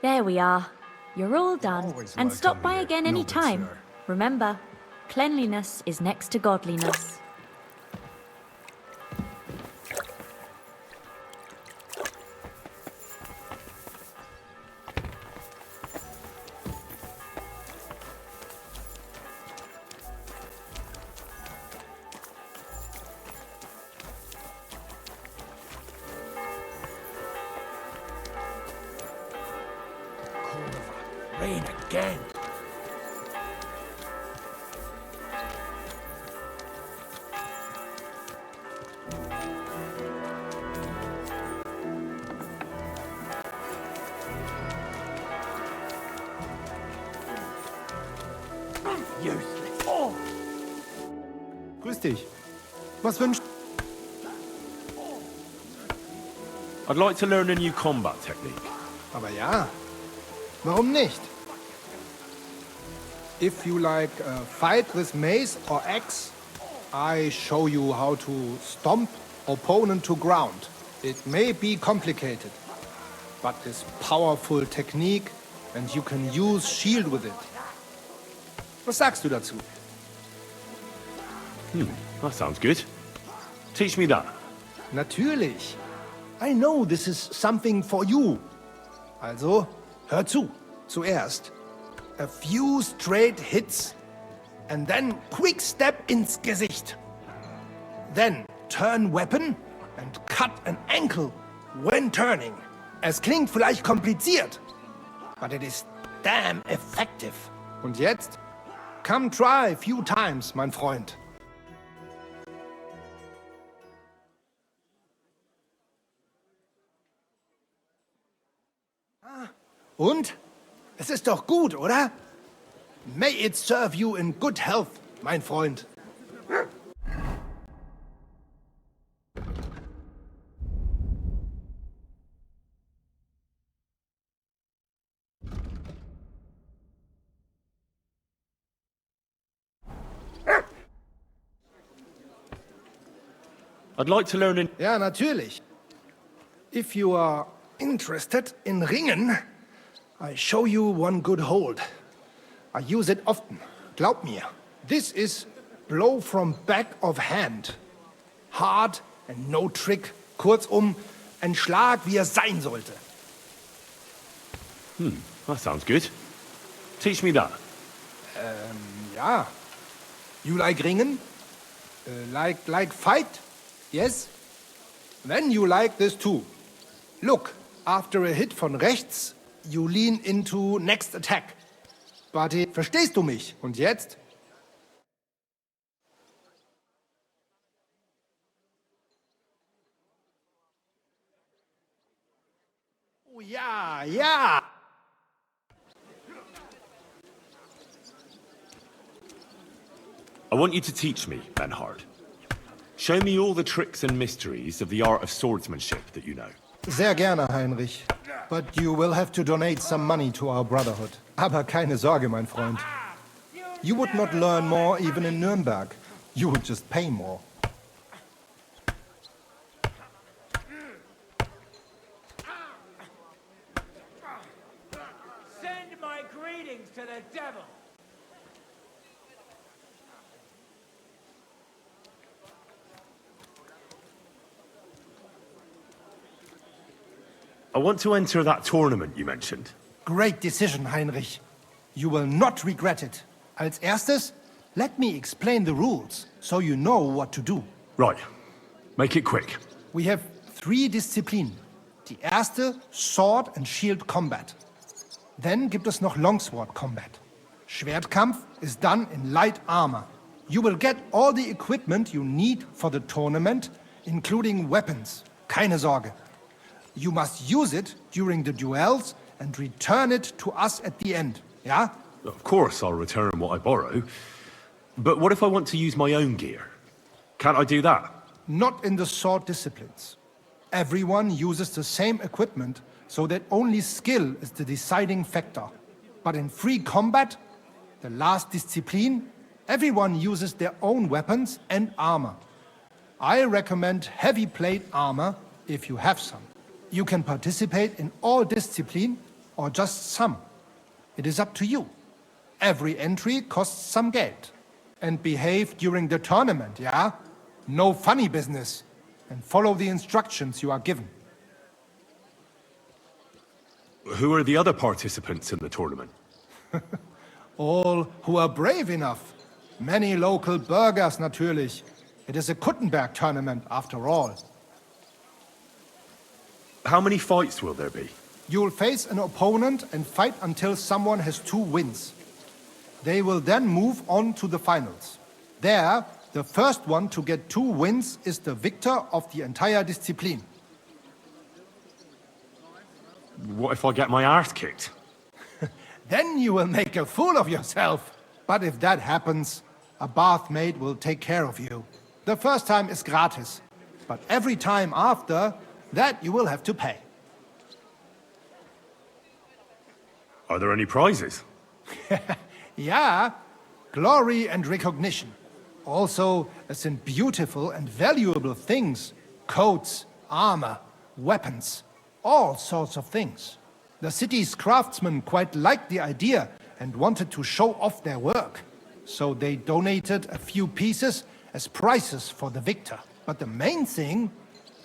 There we are. You're all done. And stop by again any time. Remember, cleanliness is next to godliness. Rain again. Useless. Oh. Grüß dich. Was wünschst I'd like to learn a new combat technique. Aber ja, warum nicht? If you like a fight with mace or axe, I show you how to stomp opponent to ground. It may be complicated, but it's powerful technique and you can use shield with it. Was sagst du dazu? That sounds good. Teach me that. Natürlich. I know this is something for you. Also, hör zu. Zuerst a few straight hits and then quick step ins Gesicht. Then turn weapon and cut an ankle when turning. Es klingt vielleicht kompliziert, but it is damn effective. Und jetzt? Come try a few times, mein Freund. Und? Es ist doch gut, oder? May it serve you in good health, mein Freund. I'd like to learn in... Ja, natürlich. If you are interested in Ringen, I show you one good hold. I use it often. Glaub mir. This is blow from back of hand. Hard and no trick. Kurzum, ein Schlag, wie er sein sollte. That sounds good. Teach me that. Ja. You like Ringen? Like fight? Yes? Then you like this too. Look, after a hit von rechts, you lean into next attack. Barty, verstehst du mich? Und jetzt? Oh ja, ja! I want you to teach me, Benhard. Show me all the tricks and mysteries of the art of swordsmanship that you know. Sehr gerne, Heinrich. But you will have to donate some money to our brotherhood. Aber keine Sorge, mein Freund. You would not learn more even in Nürnberg. You would just pay more. Send my greetings to the devil. I want to enter that tournament you mentioned. Great decision, Heinrich. You will not regret it. Als erstes, let me explain the rules, so you know what to do. Right. Make it quick. We have 3 Disziplinen. Die erste, Sword and Shield Combat. Then gibt es noch Longsword Combat. Schwertkampf is done in light armor. You will get all the equipment you need for the tournament, including weapons. Keine Sorge. You must use it during the duels and return it to us at the end, yeah? Of course I'll return what I borrow. But what if I want to use my own gear? Can't I do that? Not in the sword disciplines. Everyone uses the same equipment, so that only skill is the deciding factor. But in free combat, the last discipline, everyone uses their own weapons and armor. I recommend heavy plate armor if you have some. You can participate in all discipline or just some. It is up to you. Every entry costs some Geld. And behave during the tournament, yeah? No funny business. And follow the instructions you are given. Who are the other participants in the tournament? All who are brave enough. Many local burghers, natürlich. It is a Kuttenberg tournament, after all. How many fights will there be? You'll face an opponent and fight until someone has 2 wins. They will then move on to the finals. There, the first one to get 2 wins is the victor of the entire discipline. What if I get my arse kicked? Then you will make a fool of yourself. But if that happens, a bathmaid will take care of you. The first time is gratis, but every time after, that you will have to pay. Are there any prizes? Yeah, glory and recognition. Also, some beautiful and valuable things. Coats, armor, weapons, all sorts of things. The city's craftsmen quite liked the idea and wanted to show off their work. So they donated a few pieces as prizes for the victor. But the main thing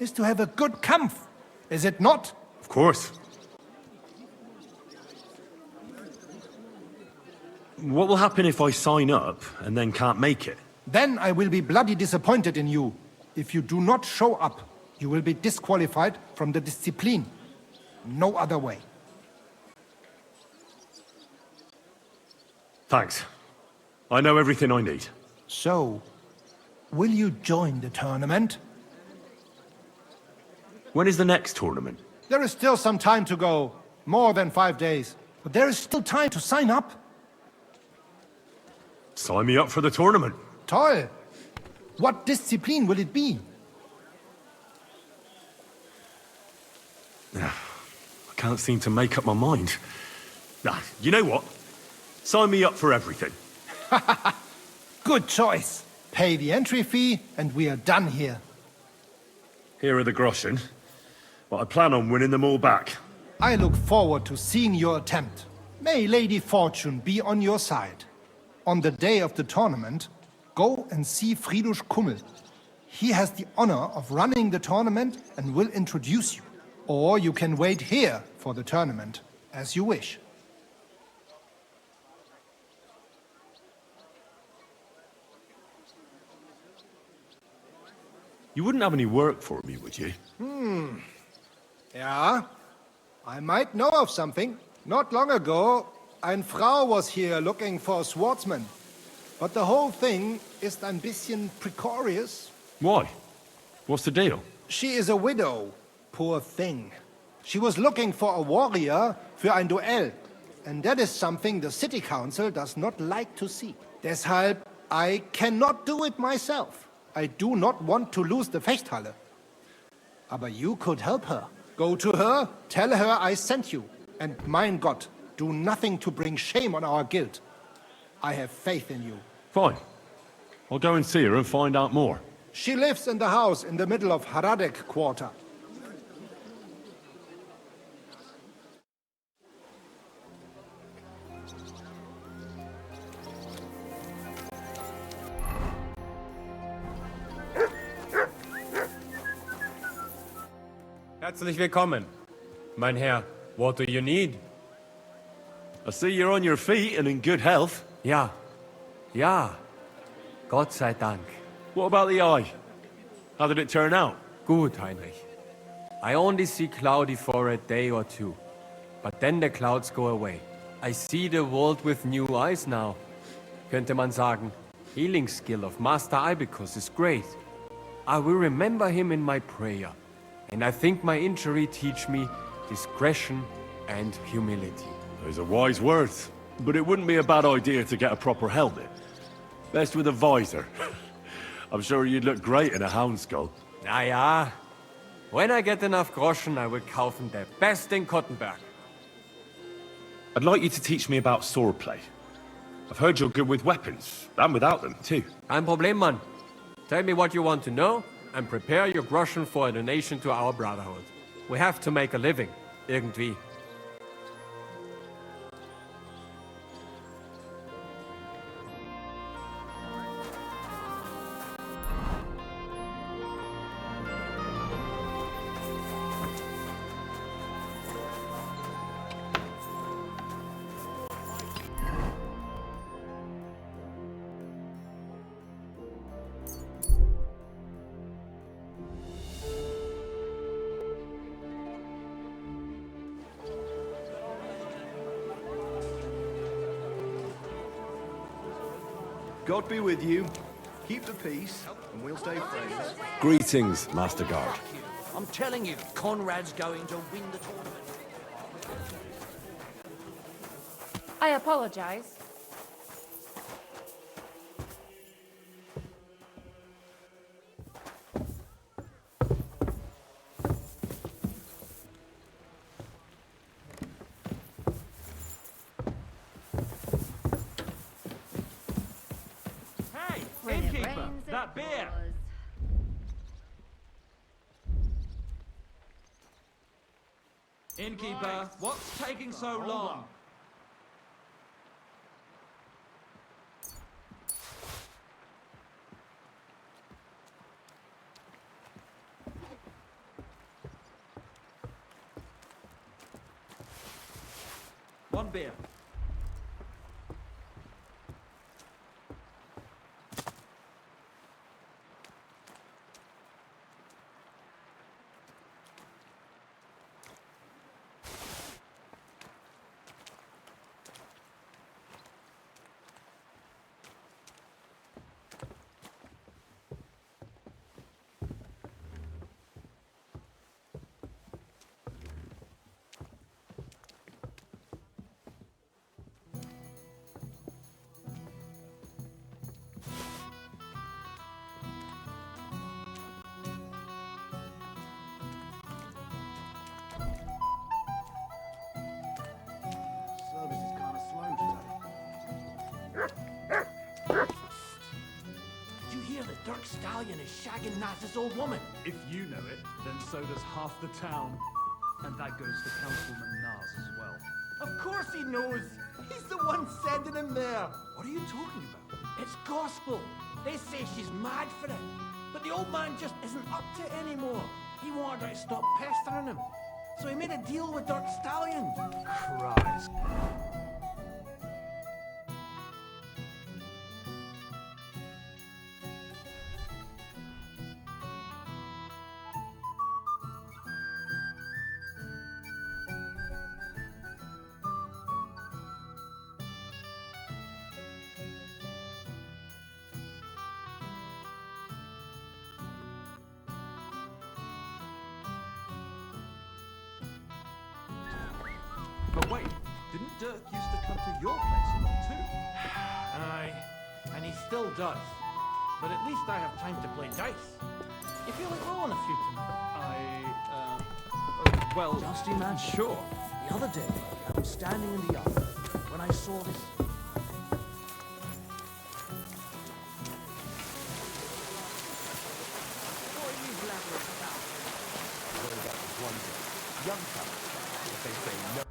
is to have a good Kampf, is it not? Of course. What will happen if I sign up and then can't make it? Then I will be bloody disappointed in you. If you do not show up, you will be disqualified from the discipline. No other way. Thanks. I know everything I need. So, will you join the tournament? When is the next tournament? There is still some time to go. More than 5 days. But there is still time to sign up. Sign me up for the tournament. Toll! What discipline will it be? I can't seem to make up my mind. You know what? Sign me up for everything. Good choice. Pay the entry fee and we are done here. Here are the groschen. But I plan on winning them all back. I look forward to seeing your attempt. May Lady Fortune be on your side. On the day of the tournament, go and see Friedrich Kummel. He has the honor of running the tournament and will introduce you. Or you can wait here for the tournament, as you wish. You wouldn't have any work for me, would you? Yeah, I might know of something. Not long ago, ein Frau was here looking for a swordsman. But the whole thing is ein bisschen precarious. Why? What's the deal? She is a widow. Poor thing. She was looking for a warrior für ein Duell. And that is something the city council does not like to see. Deshalb, I cannot do it myself. I do not want to lose the Fechthalle. Aber you could help her. Go to her, tell her I sent you. And mein Gott, do nothing to bring shame on our guild. I have faith in you. Fine. I'll go and see her and find out more. She lives in the house in the middle of Haradek quarter. Herzlich willkommen. Mein Herr, what do you need? I see you're on your feet and in good health. Ja. Ja. Gott sei Dank. What about the eye? How did it turn out? Gut, Heinrich. I only see cloudy for a day or two. But then the clouds go away. I see the world with new eyes now. Könnte man sagen, healing skill of Master Ibicus is great. I will remember him in my prayer. And I think my injury teach me discretion and humility. Those are wise words. But it wouldn't be a bad idea to get a proper helmet. Best with a visor. I'm sure you'd look great in a hound skull. Na ja. When I get enough groschen, I will kaufen der best in Kottenberg. I'd like you to teach me about swordplay. I've heard you're good with weapons, and without them, too. Kein Problem, Mann. Tell me what you want to know, and prepare your groschen for a donation to our brotherhood. We have to make a living. Irgendwie. God be with you. Keep the peace, and we'll stay friends. Greetings, Master Guard. I'm telling you, Conrad's going to win the tournament. I apologize. Innkeeper, that beer! Innkeeper, what's taking so long? One beer. Dirk Stallion is shagging Naz's old woman. If you know it, then so does half the town. And that goes for Councilman Nas as well. Of course he knows. He's the one sending him there. What are you talking about? It's gospel. They say she's mad for it. But the old man just isn't up to it anymore. He wanted her to stop pestering him. So he made a deal with Dirk Stallion. Christ. But wait, didn't Dirk used to come to your place a lot too? Aye, and he still does. But at least I have time to play dice. You feel like rolling a few tonight? Well, just imagine. Sure. The other day, I was standing in the yard when I saw this. Young fella, if they say no.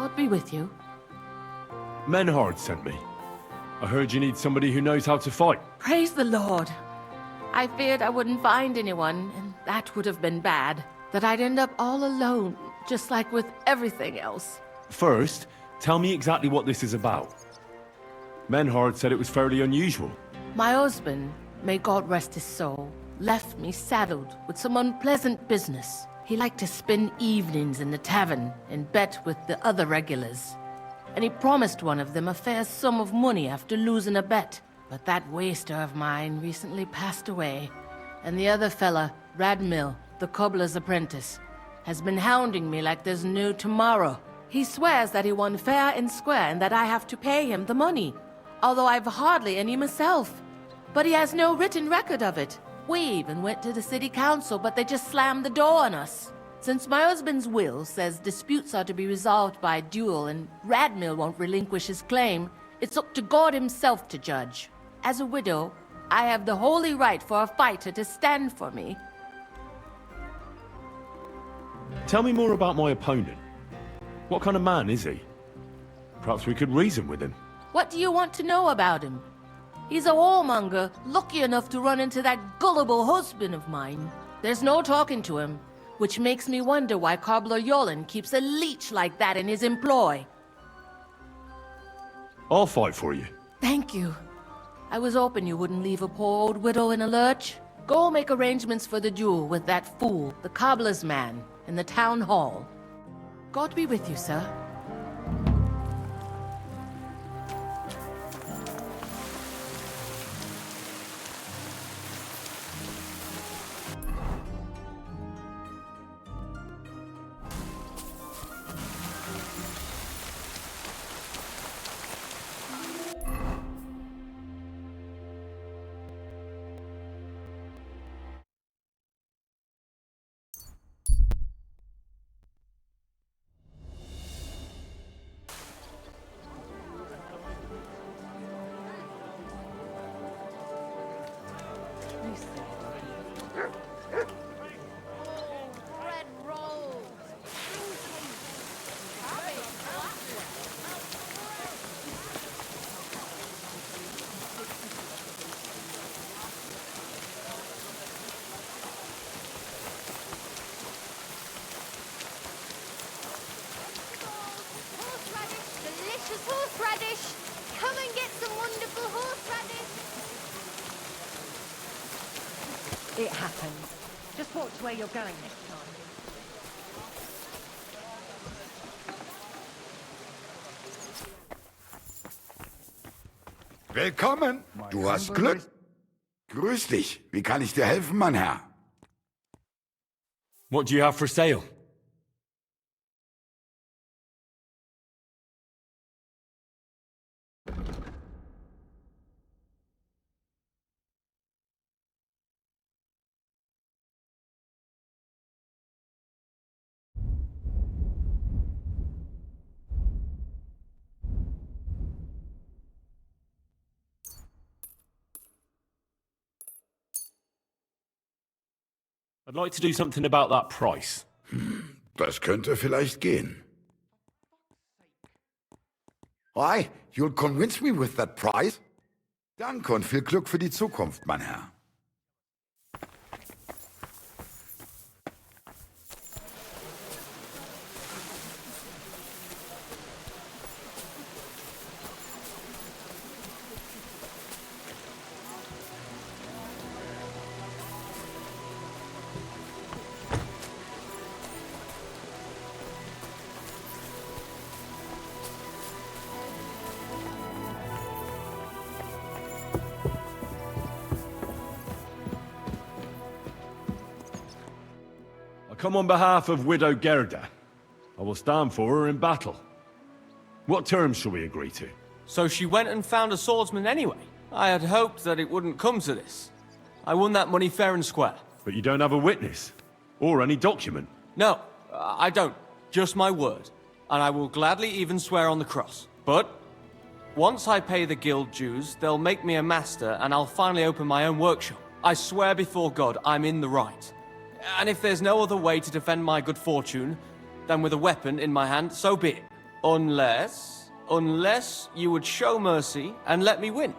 God be with you. Menhard sent me. I heard you need somebody who knows how to fight. Praise the Lord. I feared I wouldn't find anyone, and that would have been bad. That I'd end up all alone, just like with everything else. First, tell me exactly what this is about. Menhard said it was fairly unusual. My husband, may God rest his soul, left me saddled with some unpleasant business. He liked to spend evenings in the tavern and bet with the other regulars. And he promised one of them a fair sum of money after losing a bet. But that waster of mine recently passed away, and the other fella, Radmill, the cobbler's apprentice, has been hounding me like there's no tomorrow. He swears that he won fair and square and that I have to pay him the money, although I've hardly any myself. But he has no written record of it. We even went to the city council, but they just slammed the door on us. Since my husband's will says disputes are to be resolved by duel and Radmill won't relinquish his claim, it's up to God himself to judge. As a widow, I have the holy right for a fighter to stand for me. Tell me more about my opponent. What kind of man is he? Perhaps we could reason with him. What do you want to know about him? He's a whoremonger, lucky enough to run into that gullible husband of mine. There's no talking to him, which makes me wonder why Cobbler Yolen keeps a leech like that in his employ. I'll fight for you. Thank you. I was hoping you wouldn't leave a poor old widow in a lurch. Go make arrangements for the duel with that fool, the cobbler's man, in the town hall. God be with you, sir. Delicious horseradish! Come and get some wonderful horseradish! It happens. Just watch where you're going next time. Willkommen. Du hast Glück. Grüß dich. Wie kann ich dir helfen, mein Herr? What do you have for sale? I'd like to do something about that price. Das könnte vielleicht gehen. Why, you'll convince me with that price? Danke und viel Glück für die Zukunft, mein Herr. Come on behalf of Widow Gerda. I will stand for her in battle. What terms shall we agree to? So she went and found a swordsman anyway? I had hoped that it wouldn't come to this. I won that money fair and square. But you don't have a witness? Or any document? No, I don't. Just my word. And I will gladly even swear on the cross. But once I pay the guild dues, they'll make me a master and I'll finally open my own workshop. I swear before God, I'm in the right. And if there's no other way to defend my good fortune than with a weapon in my hand, so be it. Unless you would show mercy and let me win.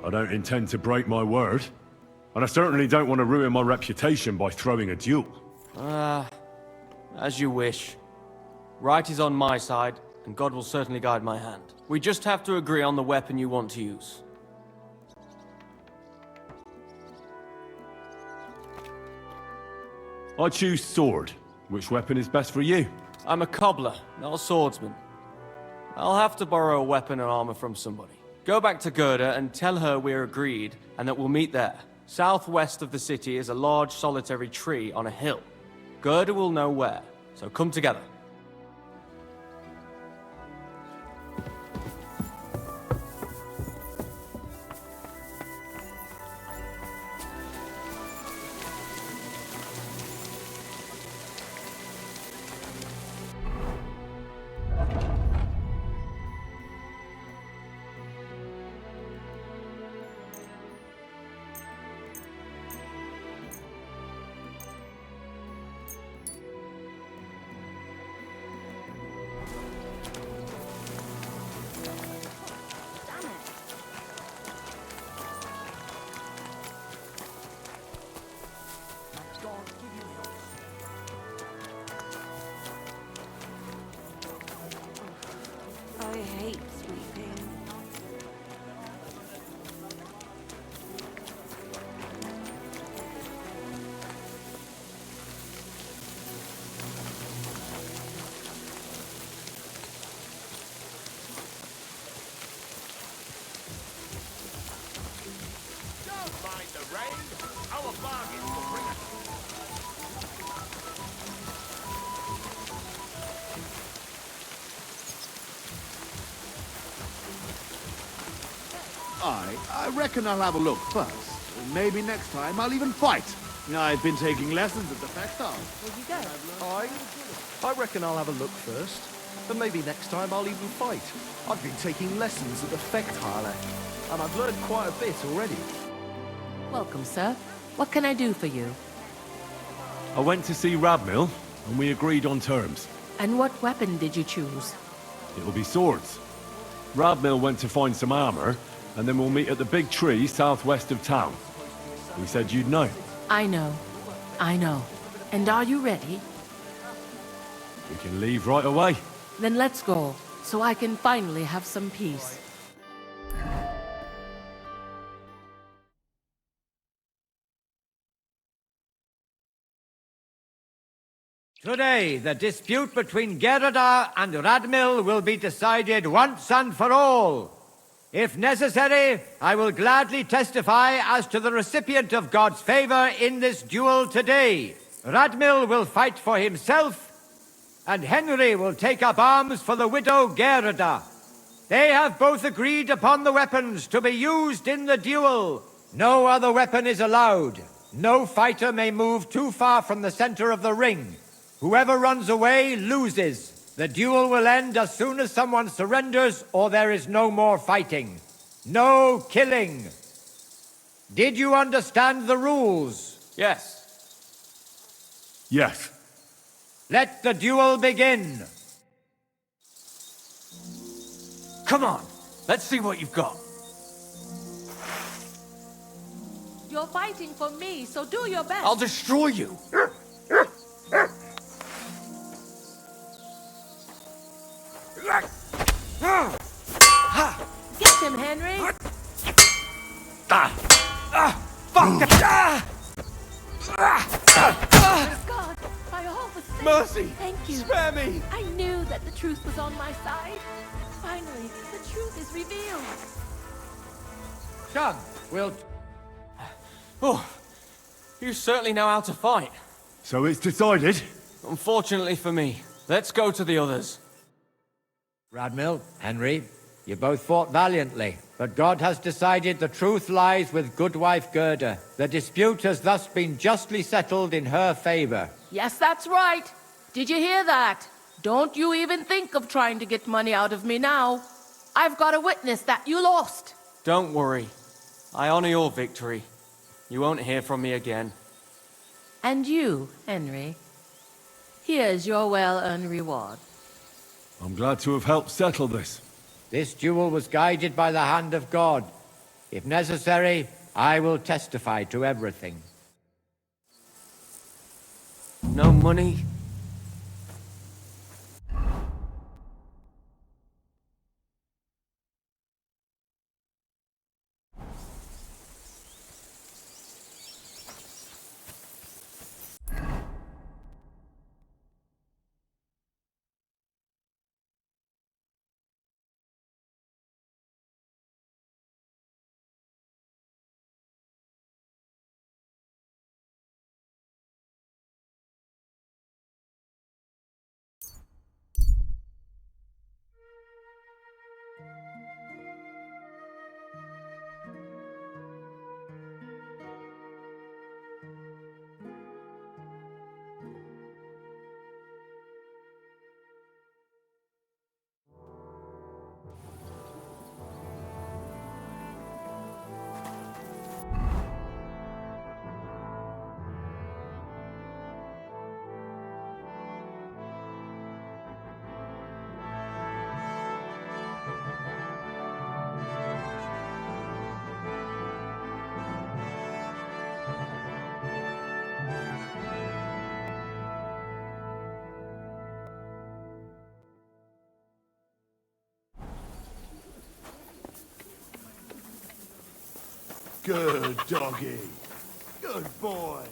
I don't intend to break my word. And I certainly don't want to ruin my reputation by throwing a duel. As you wish. Right is on my side, and God will certainly guide my hand. We just have to agree on the weapon you want to use. I choose sword. Which weapon is best for you? I'm a cobbler, not a swordsman. I'll have to borrow a weapon and armor from somebody. Go back to Gerda and tell her we're agreed and that we'll meet there. Southwest of the city is a large solitary tree on a hill. Gerda will know where, so come together. I hate sweeping. Don't mind the rain. Our bargains will bring us. I reckon I'll have a look first. Maybe next time I'll even fight. I've been taking lessons at the Fechtal. Will you go? I reckon I'll have a look first. But maybe next time I'll even fight. I've been taking lessons at the Fechtal, and I've learned quite a bit already. Welcome, sir. What can I do for you? I went to see Radmill, and we agreed on terms. And what weapon did you choose? It'll be swords. Radmill went to find some armor, and then we'll meet at the big tree southwest of town. He said you'd know. I know. I know. And are you ready? We can leave right away. Then let's go, so I can finally have some peace. Today, the dispute between Gerda and Radmill will be decided once and for all. If necessary, I will gladly testify as to the recipient of God's favor in this duel today. Radmill will fight for himself, and Henry will take up arms for the widow Gerda. They have both agreed upon the weapons to be used in the duel. No other weapon is allowed. No fighter may move too far from the center of the ring. Whoever runs away loses. The duel will end as soon as someone surrenders or there is no more fighting. No killing. Did you understand the rules? Yes. Yes. Let the duel begin. Come on, let's see what you've got. You're fighting for me, so do your best. I'll destroy you. Get him, Henry. Fuck! God, I hope it's safe. Mercy! Thank you. Spare me! I knew that the truth was on my side. Finally, the truth is revealed. Shun, we'll... Oh, you certainly know how to fight. So it's decided? Unfortunately for me. Let's go to the others. Radmil, Henry, you both fought valiantly, but God has decided the truth lies with Goodwife Gerda. The dispute has thus been justly settled in her favor. Yes, that's right. Did you hear that? Don't you even think of trying to get money out of me now. I've got a witness that you lost. Don't worry. I honor your victory. You won't hear from me again. And you, Henry. Here's your well-earned reward. I'm glad to have helped settle this. This duel was guided by the hand of God. If necessary, I will testify to everything. No money? Good doggy. Good boy.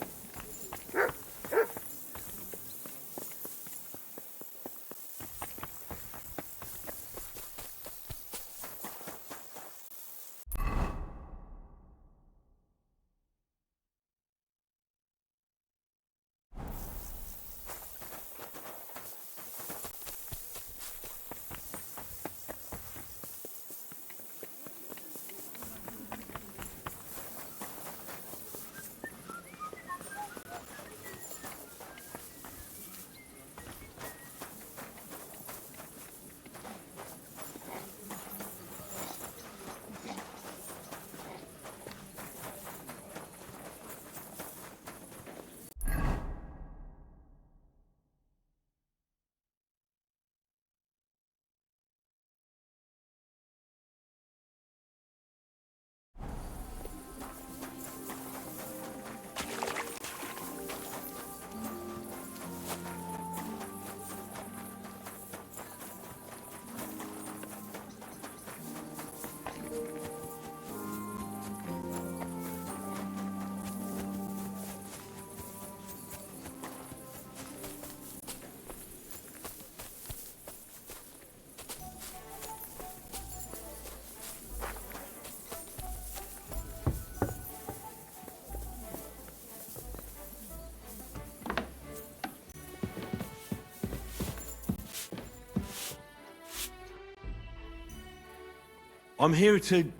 I'm here to...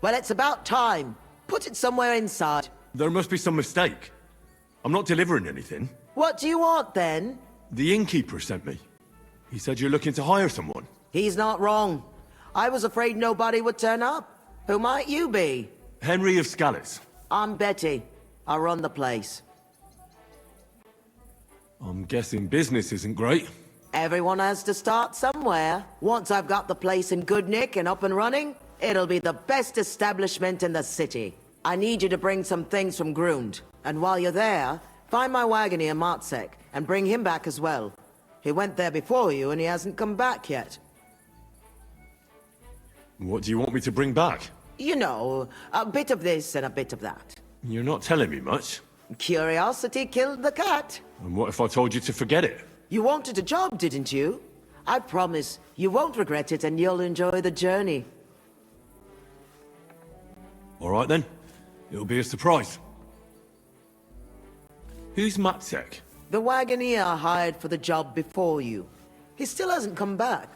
Well, it's about time. Put it somewhere inside. There must be some mistake. I'm not delivering anything. What do you want, then? The innkeeper sent me. You said you're looking to hire someone. He's not wrong. I was afraid nobody would turn up. Who might you be? Henry of Scallis. I'm Betty. I run the place. I'm guessing business isn't great. Everyone has to start somewhere. Once I've got the place in good nick and up and running, it'll be the best establishment in the city. I need you to bring some things from Grund. And while you're there, find my wagoner Matsek and bring him back as well. He went there before you and he hasn't come back yet. What do you want me to bring back? You know, a bit of this and a bit of that. You're not telling me much. Curiosity killed the cat. And what if I told you to forget it? You wanted a job, didn't you? I promise you won't regret it and you'll enjoy the journey. All right then. It'll be a surprise. Who's Matsek? The wagoner I hired for the job before you. He still hasn't come back.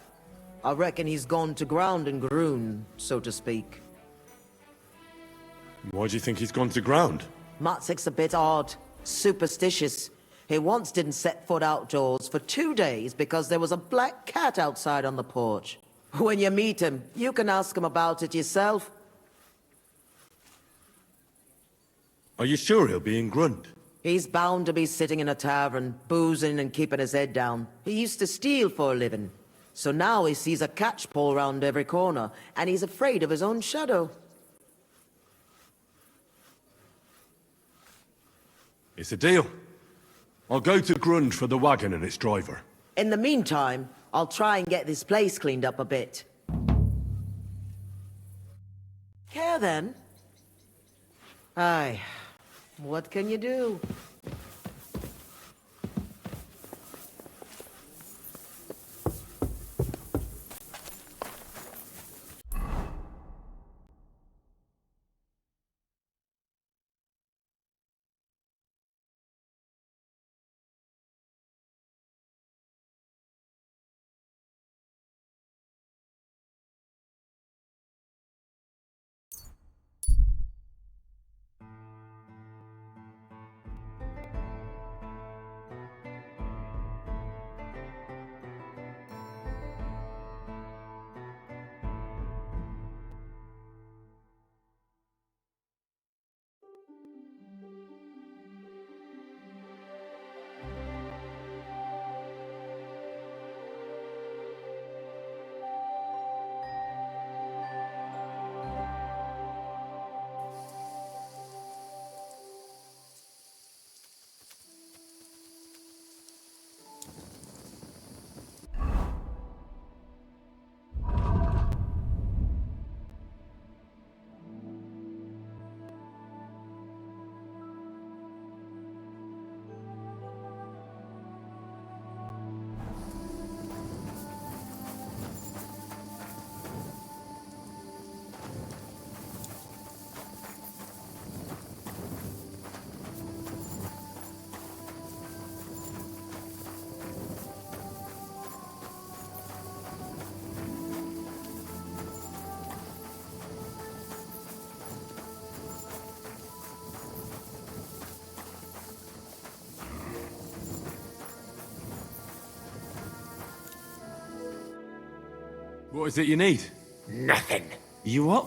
I reckon he's gone to ground and Grun, so to speak. Why do you think he's gone to ground? Matsek's a bit odd, superstitious. He once didn't set foot outdoors for 2 days because there was a black cat outside on the porch. When you meet him, you can ask him about it yourself. Are you sure he'll be in Grund? He's bound to be sitting in a tavern, boozing and keeping his head down. He used to steal for a living. So now he sees a catchpole round every corner, and he's afraid of his own shadow. It's a deal. I'll go to Grund for the wagon and its driver. In the meantime, I'll try and get this place cleaned up a bit. Care then? Aye. What can you do? What is it you need? Nothing. You what?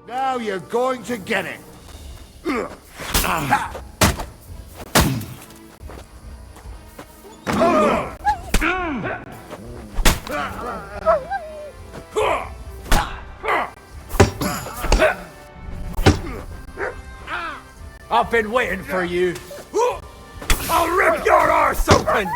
Now you're going to get it. I've been waiting for you. I'll rip your arse open!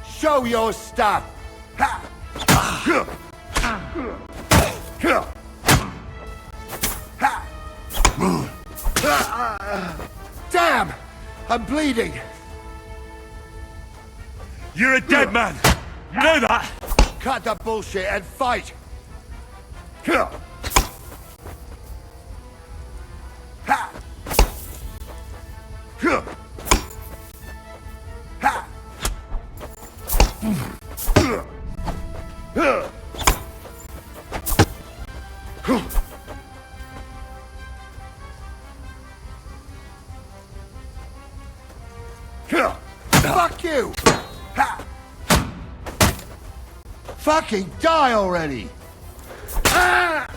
Show your stuff! Damn! I'm bleeding! You're a dead man! You know that? Cut the bullshit and fight! Fuck you! Ha! Fucking die already! Ah!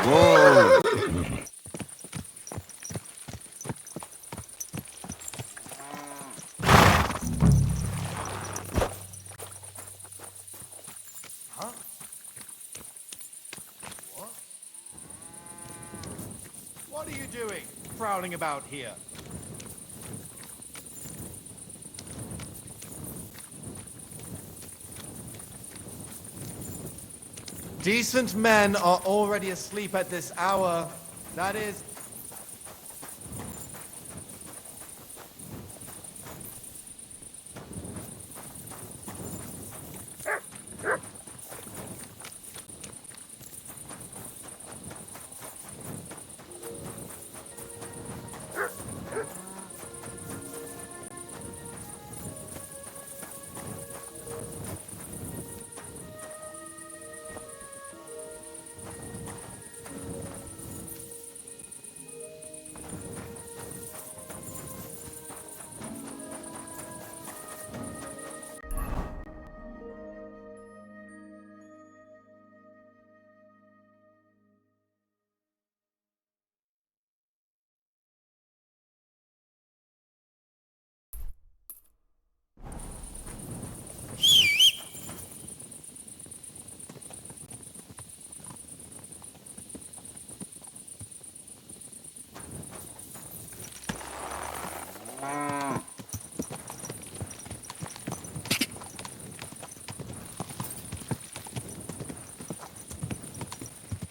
Whoa! Huh? What? What are you doing, prowling about here? Decent men are already asleep at this hour. That is...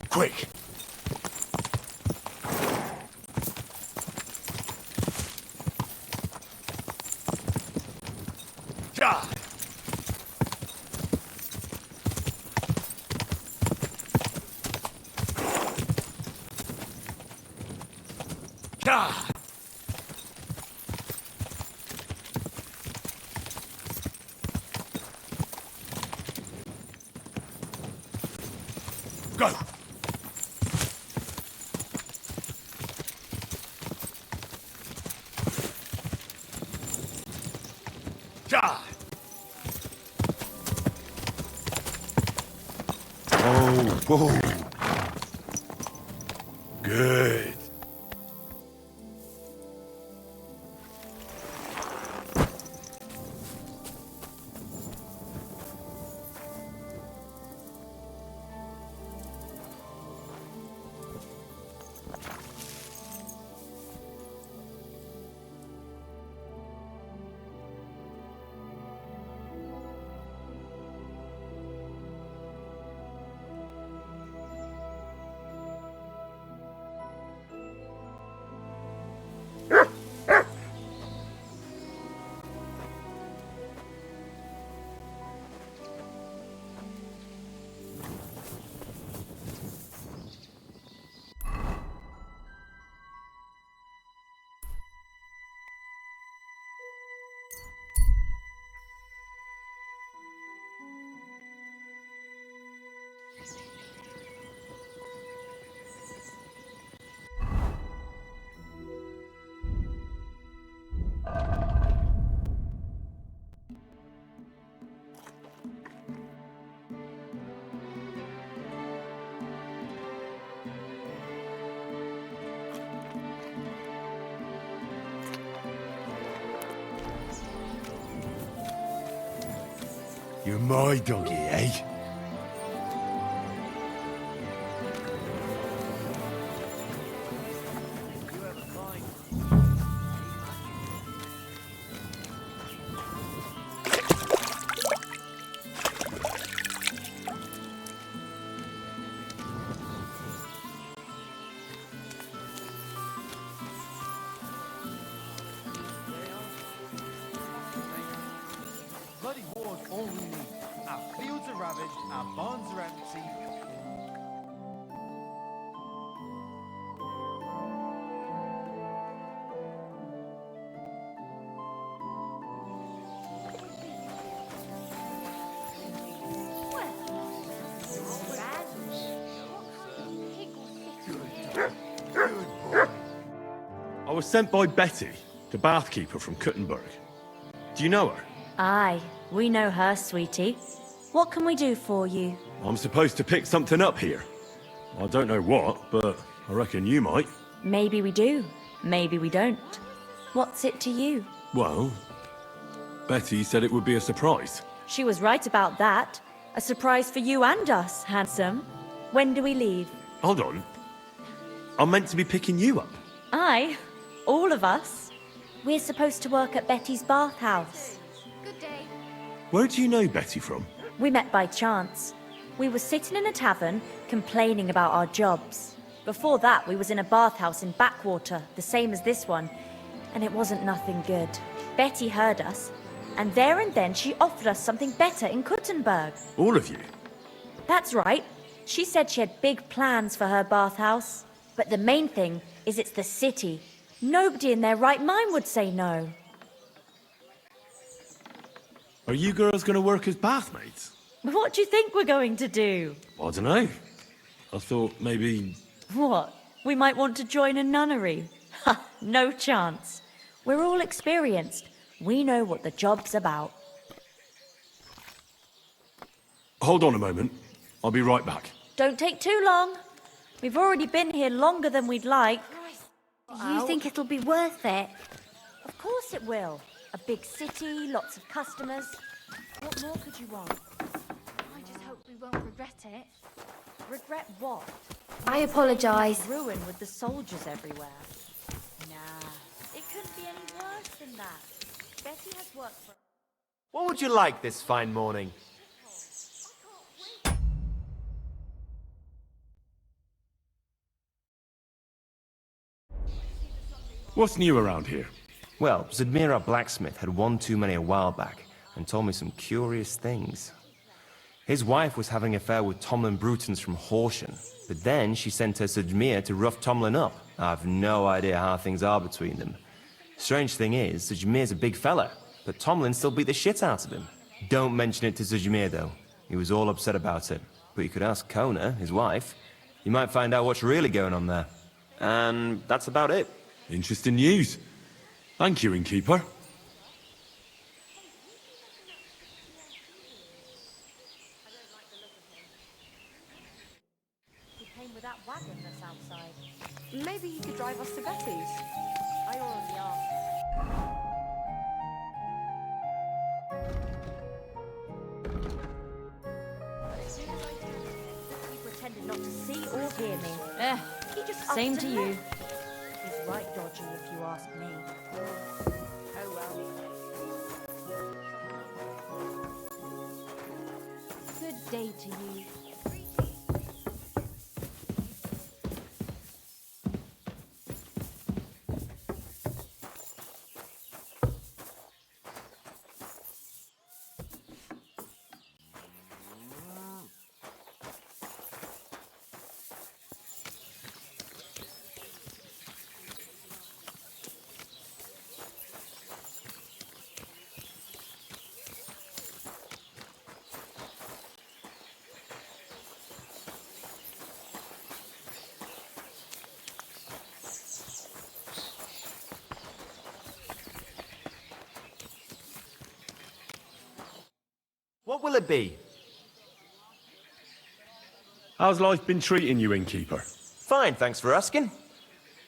Quick! Ah! Go! Ah! Oh, whoa. Good. You're my doggy, eh? Bloody war's all we need. Our fields are ravaged, our barns are empty. I was sent by Betty, the bathkeeper from Kuttenberg. Do you know her? Aye, we know her, sweetie. What can we do for you? I'm supposed to pick something up here. I don't know what, but I reckon you might. Maybe we do, maybe we don't. What's it to you? Well, Betty said it would be a surprise. She was right about that. A surprise for you and us, handsome. When do we leave? Hold on. I'm meant to be picking you up. Aye, all of us. We're supposed to work at Betty's bathhouse. Good day. Where do you know Betty from? We met by chance. We were sitting in a tavern, complaining about our jobs. Before that, we was in a bathhouse in Backwater, the same as this one, and it wasn't nothing good. Betty heard us, and there and then she offered us something better in Kuttenberg. All of you? That's right. She said she had big plans for her bathhouse. But the main thing is it's the city. Nobody in their right mind would say no. Are you girls going to work as bathmaids? What do you think we're going to do? I don't know. I thought maybe... What? We might want to join a nunnery? Ha! No chance. We're all experienced. We know what the job's about. Hold on a moment. I'll be right back. Don't take too long. We've already been here longer than we'd like. Do you think it'll be worth it? Of course it will. A big city, lots of customers. What more could you want? I just hope we won't regret it. Regret what? I apologise. Ruin with the soldiers everywhere. Nah, it couldn't be any worse than that. Betty has worked for... What would you like this fine morning? What's new around here? Well, Zadmira Blacksmith had one too many a while back and told me some curious things. His wife was having an affair with Tomlin Brutons from Horsham, but then she sent her Zadmir to rough Tomlin up. I've no idea how things are between them. Strange thing is, Sujumir's a big fella, but Tomlin still beat the shit out of him. Don't mention it to Sujumir, though. He was all upset about it. But you could ask Kona, his wife. You might find out what's really going on there. And that's about it. Interesting news. Thank you, innkeeper. He came with that wagon that's outside. Maybe he could drive us to Betty's. I already asked. As soon as I turned, he pretended not to see or hear me. He just Same upped to and you. left. He's right dodgy if you ask me. Oh well. Good day to you. What will it be? How's life been treating you, innkeeper? Fine, thanks for asking.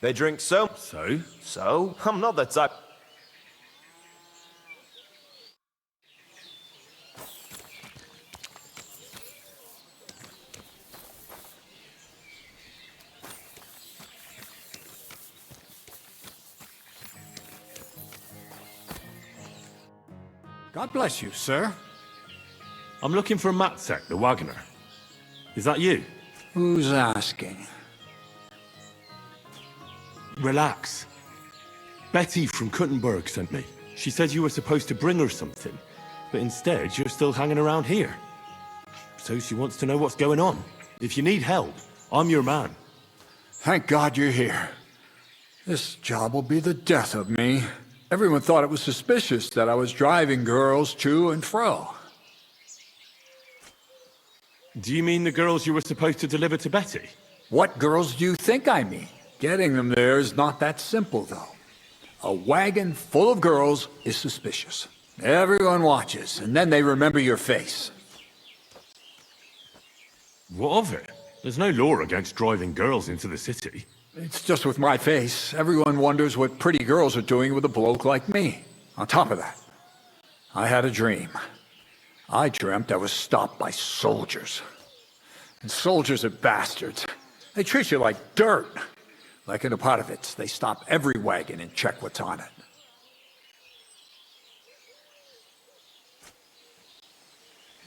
They drink so. So? So? I'm not the type. God bless you, sir. I'm looking for Matsek, the wagoner. Is that you? Who's asking? Relax. Betty from Kuttenberg sent me. She said you were supposed to bring her something, but instead you're still hanging around here. So she wants to know what's going on. If you need help, I'm your man. Thank God you're here. This job will be the death of me. Everyone thought it was suspicious that I was driving girls to and fro. Do you mean the girls you were supposed to deliver to Betty? What girls do you think I mean? Getting them there is not that simple, though. A wagon full of girls is suspicious. Everyone watches, and then they remember your face. What of it? There's no law against driving girls into the city. It's just with my face. Everyone wonders what pretty girls are doing with a bloke like me. On top of that, I had a dream. I dreamt I was stopped by soldiers. And soldiers are bastards. They treat you like dirt. Like in Apotovitz, they stop every wagon and check what's on it.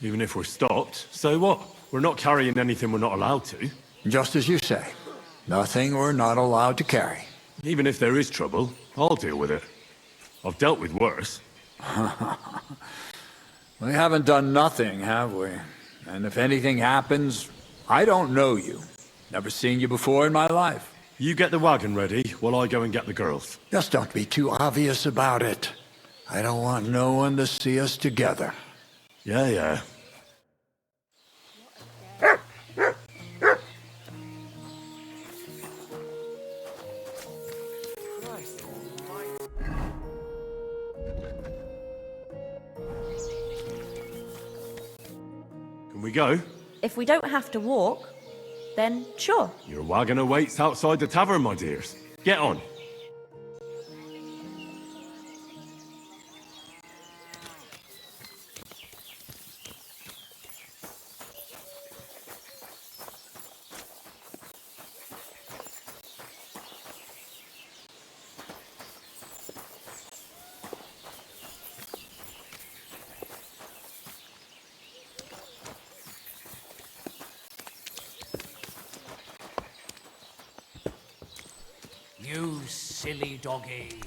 Even if we're stopped, so what? We're not carrying anything we're not allowed to. Just as you say. Nothing we're not allowed to carry. Even if there is trouble, I'll deal with it. I've dealt with worse. We haven't done nothing, have we? And if anything happens, I don't know you. Never seen you before in my life. You get the wagon ready while I go and get the girls. Just don't be too obvious about it. I don't want no one to see us together. Yeah. Can we go? If we don't have to walk, then sure. Your wagon awaits outside the tavern, my dears. Get on. You silly doggy.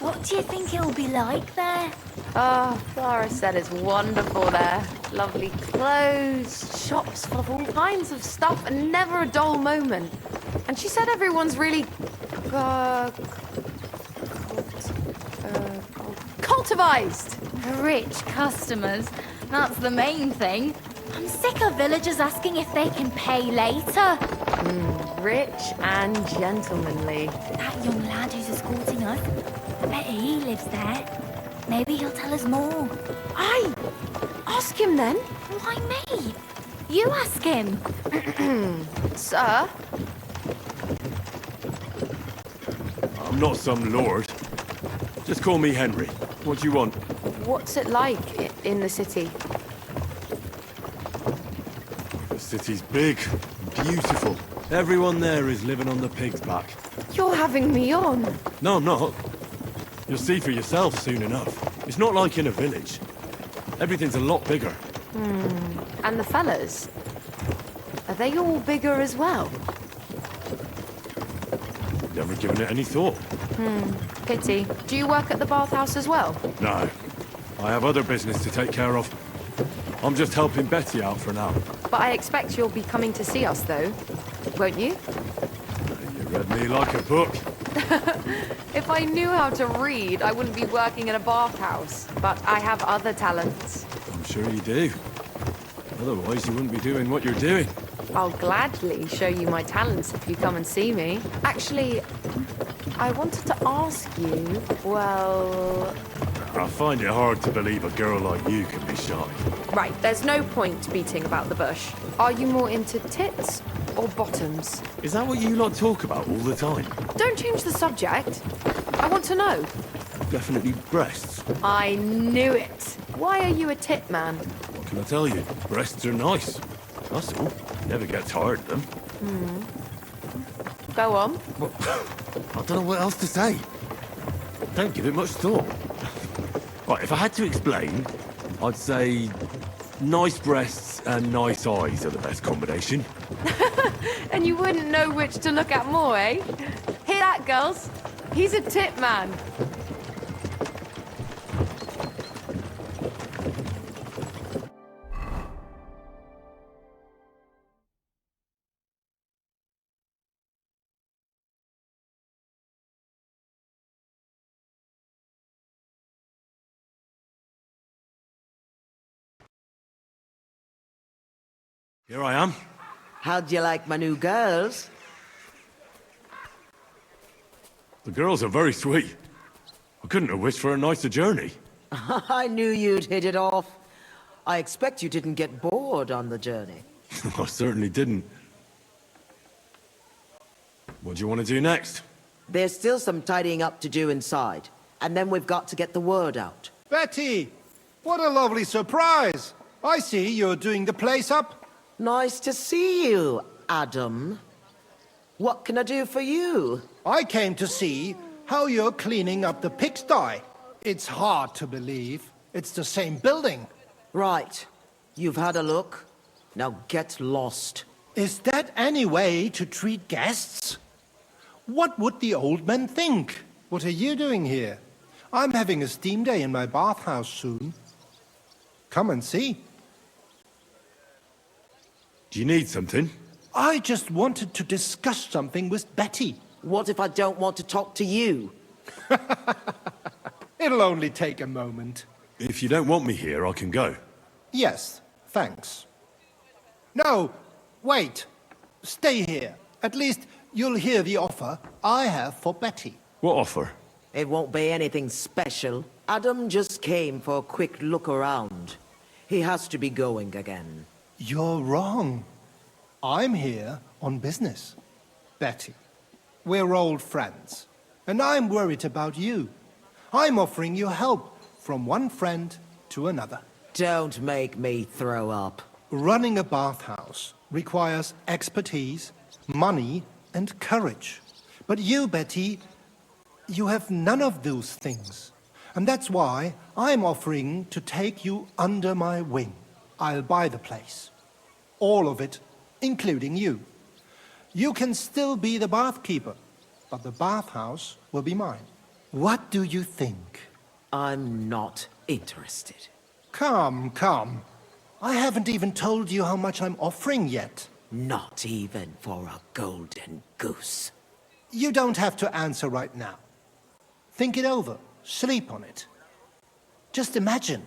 What do you think it'll be like there? Oh, Clara said it's wonderful there. Lovely clothes, shops full of all kinds of stuff, and never a dull moment. And she said everyone's really... cultivized. Rich customers. That's the main thing. I'm sick of villagers asking if they can pay later. Rich and gentlemanly. That young lad who's escorting us, I bet he lives there. Maybe he'll tell us more. Aye! Ask him then. Why me? You ask him. Sir? I'm not some lord. Just call me Henry. What do you want? What's it like in the city? The city's big, beautiful. Everyone there is living on the pig's back. You're having me on. No, I'm not. You'll see for yourself soon enough. It's not like in a village. Everything's a lot bigger. And the fellas? Are they all bigger as well? Never given it any thought. Pity. Do you work at the bathhouse as well? No. I have other business to take care of. I'm just helping Betty out for now. But I expect you'll be coming to see us, though. Won't you? You read me like a book. If I knew how to read, I wouldn't be working in a bathhouse. But I have other talents. I'm sure you do. Otherwise, you wouldn't be doing what you're doing. I'll gladly show you my talents if you come and see me. Actually, I wanted to ask you, well... I find it hard to believe a girl like you can be shy. Right, there's no point beating about the bush. Are you more into tits or bottoms? Is that what you lot talk about all the time? Don't change the subject. I want to know. Definitely breasts. I knew it. Why are you a tit man? What can I tell you? Breasts are nice. That's all. Never get tired of them. Go on. Well, I don't know what else to say. Don't give it much thought. Right, if I had to explain, I'd say nice breasts and nice eyes are the best combination. And you wouldn't know which to look at more, eh? Hear that, girls? He's a tit man. Here I am. How'd you like my new girls? The girls are very sweet. I couldn't have wished for a nicer journey. I knew you'd hit it off. I expect you didn't get bored on the journey. I certainly didn't. What do you want to do next? There's still some tidying up to do inside, and then we've got to get the word out. Betty! What a lovely surprise! I see you're doing the place up. Nice to see you, Adam. What can I do for you? I came to see how you're cleaning up the pigsty. It's hard to believe. It's the same building. Right. You've had a look. Now get lost. Is that any way to treat guests? What would the old men think? What are you doing here? I'm having a steam day in my bathhouse soon. Come and see. Do you need something? I just wanted to discuss something with Betty. What if I don't want to talk to you? It'll only take a moment. If you don't want me here, I can go. Yes, thanks. No, wait. Stay here. At least you'll hear the offer I have for Betty. What offer? It won't be anything special. Adam just came for a quick look around. He has to be going again. You're wrong. I'm here on business. Betty, we're old friends, and I'm worried about you. I'm offering you help from one friend to another. Don't make me throw up. Running a bathhouse requires expertise, money, and courage. But you, Betty, you have none of those things. And that's why I'm offering to take you under my wing. I'll buy the place. All of it, including you. You can still be the bathkeeper, but the bathhouse will be mine. What do you think? I'm not interested. Come, come. I haven't even told you how much I'm offering yet. Not even for a golden goose. You don't have to answer right now. Think it over. Sleep on it. Just imagine.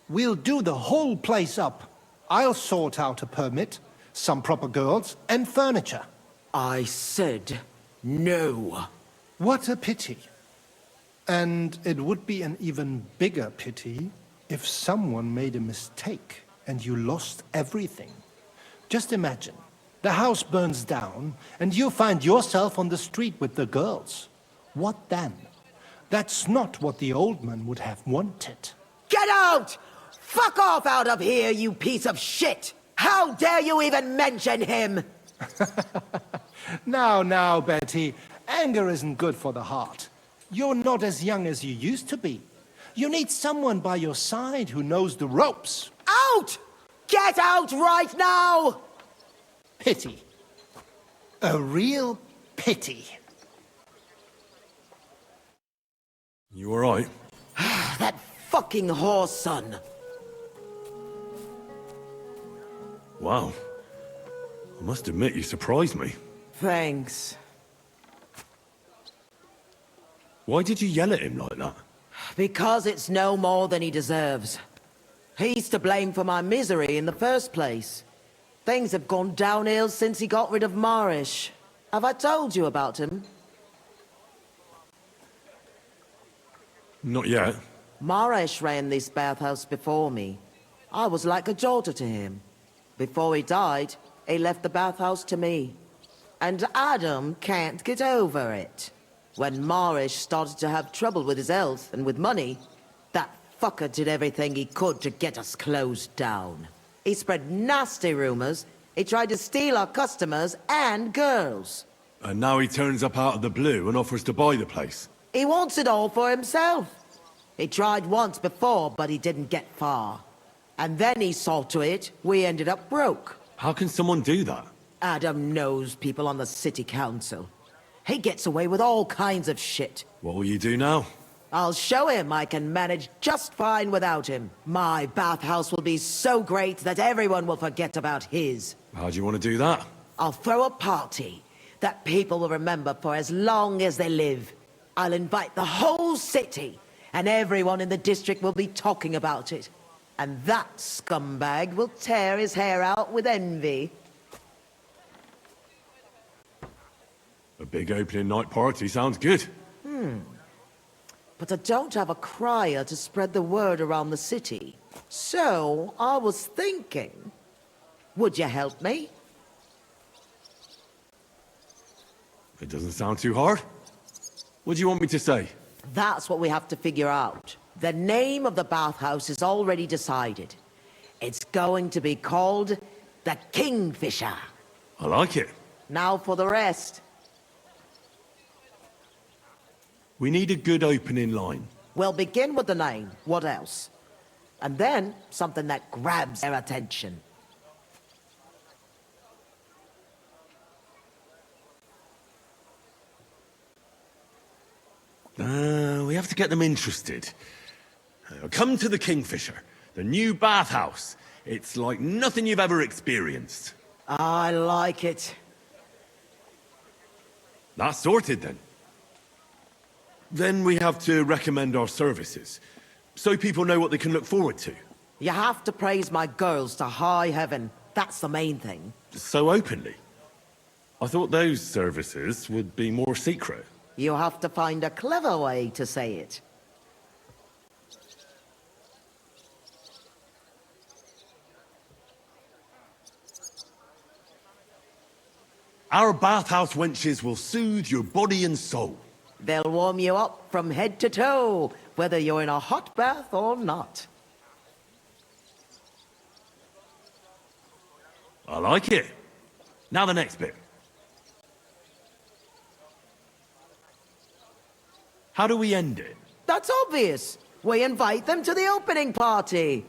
We'll do the whole place up. I'll sort out a permit, some proper girls, and furniture. I said no. What a pity. And it would be an even bigger pity if someone made a mistake and you lost everything. Just imagine. The house burns down and you find yourself on the street with the girls. What then? That's not what the old man would have wanted. Get out! Fuck off out of here, you piece of shit! How dare you even mention him? Now, Betty. Anger isn't good for the heart. You're not as young as you used to be. You need someone by your side who knows the ropes. Out! Get out right now! Pity. A real pity. You alright? That fucking whore's son. Wow. I must admit, you surprised me. Thanks. Why did you yell at him like that? Because it's no more than he deserves. He's to blame for my misery in the first place. Things have gone downhill since he got rid of Marish. Have I told you about him? Not yet. Marish ran this bathhouse before me. I was like a daughter to him. Before he died, he left the bathhouse to me. And Adam can't get over it. When Marish started to have trouble with his health and with money, that fucker did everything he could to get us closed down. He spread nasty rumors. He tried to steal our customers and girls. And now he turns up out of the blue and offers to buy the place. He wants it all for himself. He tried once before, but he didn't get far. And then he saw to it we ended up broke. How can someone do that? Adam knows people on the city council. He gets away with all kinds of shit. What will you do now? I'll show him I can manage just fine without him. My bathhouse will be so great that everyone will forget about his. How do you want to do that? I'll throw a party that people will remember for as long as they live. I'll invite the whole city, and everyone in the district will be talking about it. And that scumbag will tear his hair out with envy. A big opening night party sounds good. But I don't have a crier to spread the word around the city. So, I was thinking, would you help me? It doesn't sound too hard. What do you want me to say? That's what we have to figure out. The name of the bathhouse is already decided. It's going to be called the Kingfisher. I like it. Now for the rest. We need a good opening line. We'll begin with the name. What else? And then something that grabs their attention. We have to get them interested. Come to the Kingfisher, the new bathhouse. It's like nothing you've ever experienced. I like it. That's sorted then. Then we have to recommend our services, so people know what they can look forward to. You have to praise my girls to high heaven. That's the main thing. So openly. I thought those services would be more secret. You have to find a clever way to say it. Our bathhouse wenches will soothe your body and soul. They'll warm you up from head to toe, whether you're in a hot bath or not. I like it. Now the next bit. How do we end it? That's obvious. We invite them to the opening party.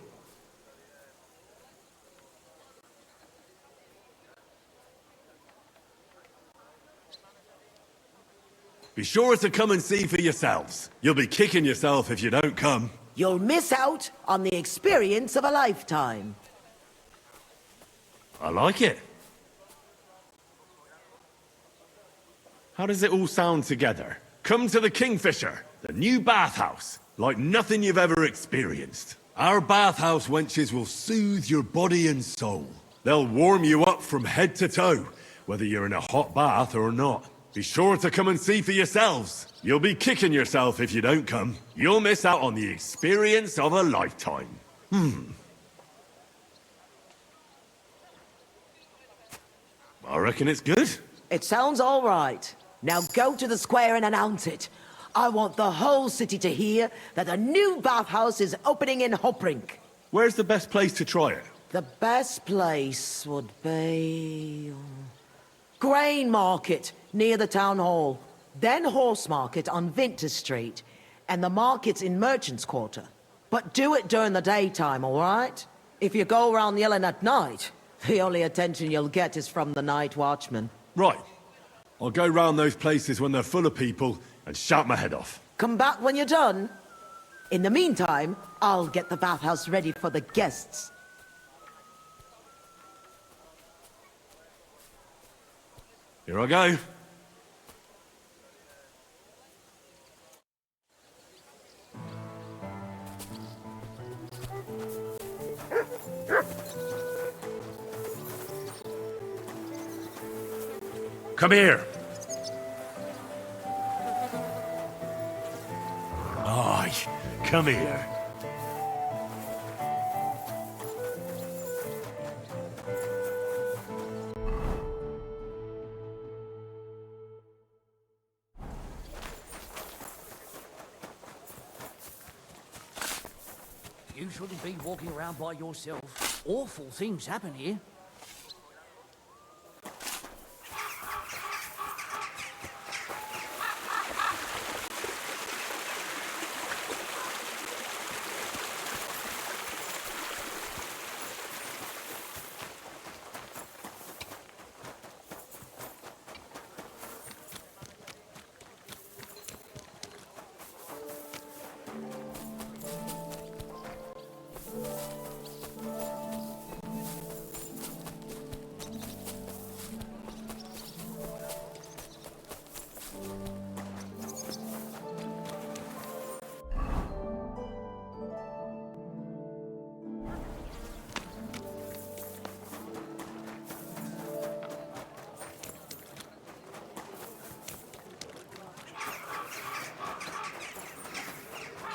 Be Be sure to come and see for yourselves. You'll be kicking yourself if you don't come. You'll miss out on the experience of a lifetime. I like it. How does it all sound together? Come to the Kingfisher, the new bathhouse, like nothing you've ever experienced. Our bathhouse wenches will soothe your body and soul. They'll warm you up from head to toe, whether you're in a hot bath or not. Be sure to come and see for yourselves. You'll be kicking yourself if you don't come. You'll miss out on the experience of a lifetime. I reckon it's good. It sounds all right. Now go to the square and announce it. I want the whole city to hear that a new bathhouse is opening in Hopbrink. Where's the best place to try it? The best place would be... Grain Market, near the town hall. Then Horse Market on Vinter Street. And the markets in Merchant's Quarter. But do it during the daytime, all right? If you go around yelling at night, the only attention you'll get is from the night watchman. Right. I'll go round those places when they're full of people and shout my head off. Come back when you're done. In the meantime, I'll get the bathhouse ready for the guests. Here I go. Come here. Aye, come here. You shouldn't be walking around by yourself. Awful things happen here.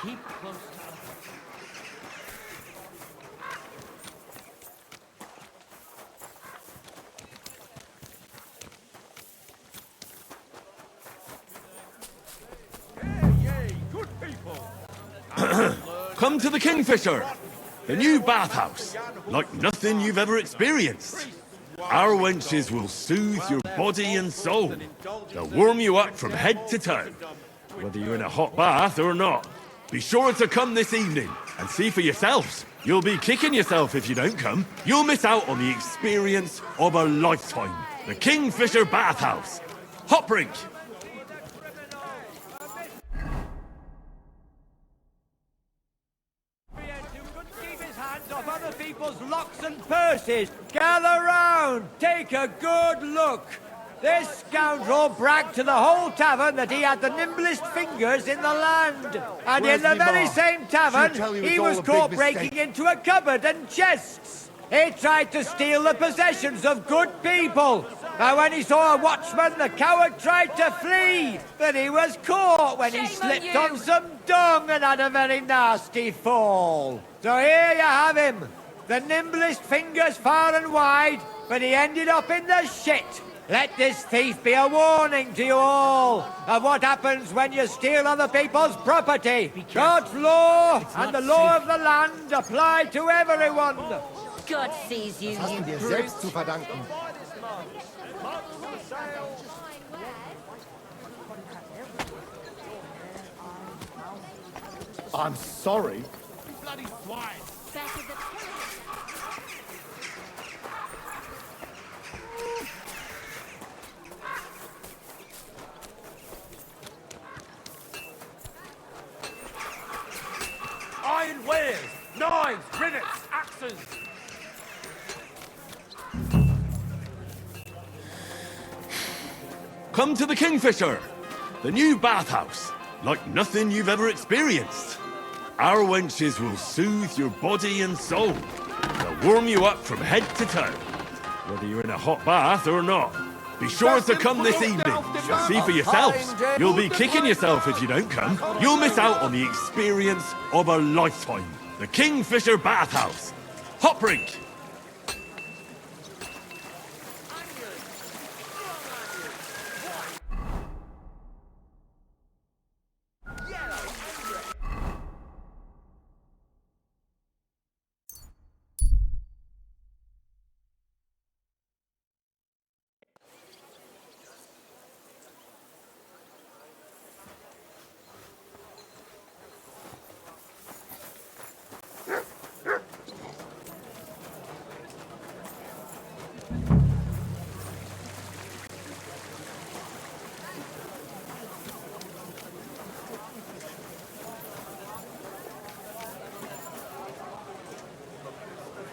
Keep close to us. Come to the Kingfisher, the new bathhouse, like nothing you've ever experienced. Our wenches will soothe your body and soul. They'll warm you up from head to toe, whether you're in a hot bath or not. Be sure to come this evening and see for yourselves. You'll be kicking yourself if you don't come. You'll miss out on the experience of a lifetime. The Kingfisher Bathhouse. Hopbrink. Keep his hands off other people's locks and purses. Gather round. Take a good look. This scoundrel bragged to the whole tavern that he had the nimblest fingers in the land. And in the very same tavern, he was caught breaking into a cupboard and chests. He tried to steal the possessions of good people. And when he saw a watchman, the coward tried to flee. But he was caught when he slipped on some dung and had a very nasty fall. So here you have him. The nimblest fingers far and wide, but he ended up in the shit. Let this thief be a warning to you all of what happens when you steal other people's property. God's law and the law of the land apply to everyone. God sees you, Das hast du dir brute. selbst zu verdanken. I'm sorry. Bloody swine! Rivets, axes. Come to the Kingfisher, the new bathhouse, like nothing you've ever experienced. Our wenches will soothe your body and soul. They'll warm you up from head to toe, whether you're in a hot bath or not. Be sure to come this evening. See for yourselves. You'll be kicking yourself if you don't come. You'll miss out on the experience of a lifetime. The Kingfisher Bathhouse. Hot Brink.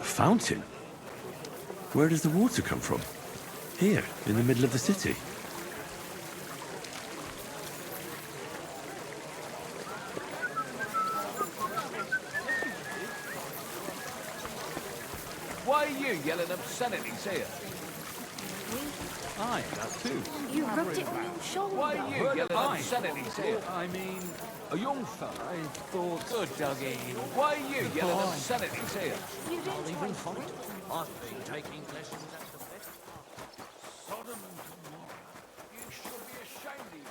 Fountain? Where does the water come from? Here, in the middle of the city. Why are you yelling obscenities here? Aye, that too. You rubbed it on your shoulder. Why are you yelling obscenities here? I mean, a young fella, I thought... Good doggy. Why are you yelling obscenities here? You didn't even fight. I've been taking lessons at the best. Sodom and Gomorrah. You should be ashamed of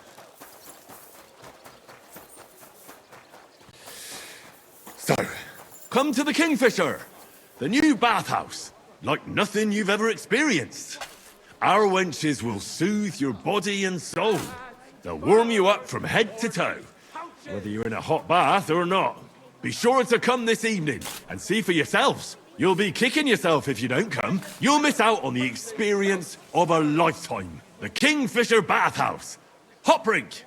yourself. So, come to the Kingfisher, the new bathhouse, like nothing you've ever experienced. Our wenches will soothe your body and soul. They'll warm you up from head to toe, whether you're in a hot bath or not. Be sure to come this evening and see for yourselves. You'll be kicking yourself if you don't come. You'll miss out on the experience of a lifetime. The Kingfisher Bathhouse. Hot Brink.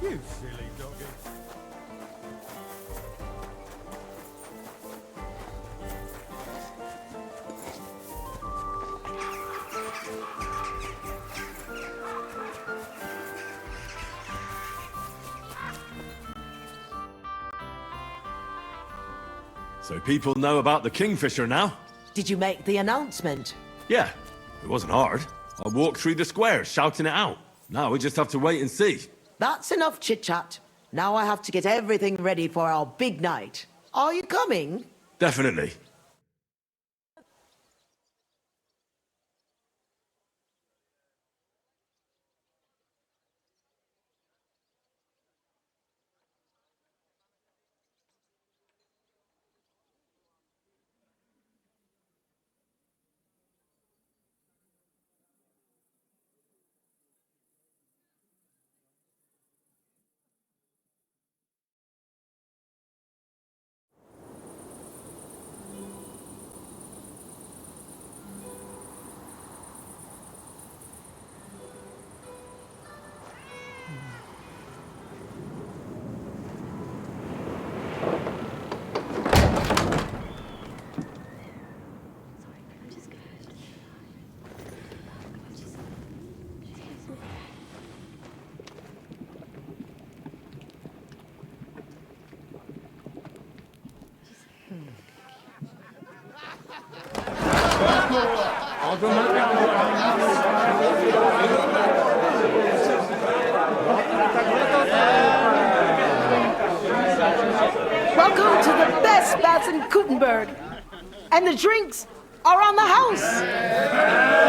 You silly doggy. So people know about the Kingfisher now? Did you make the announcement? Yeah, it wasn't hard. I walked through the square shouting it out. Now we just have to wait and see. That's enough chit-chat. Now I have to get everything ready for our big night. Are you coming? Definitely. Welcome to the best baths in Gutenberg. And the drinks are on the house.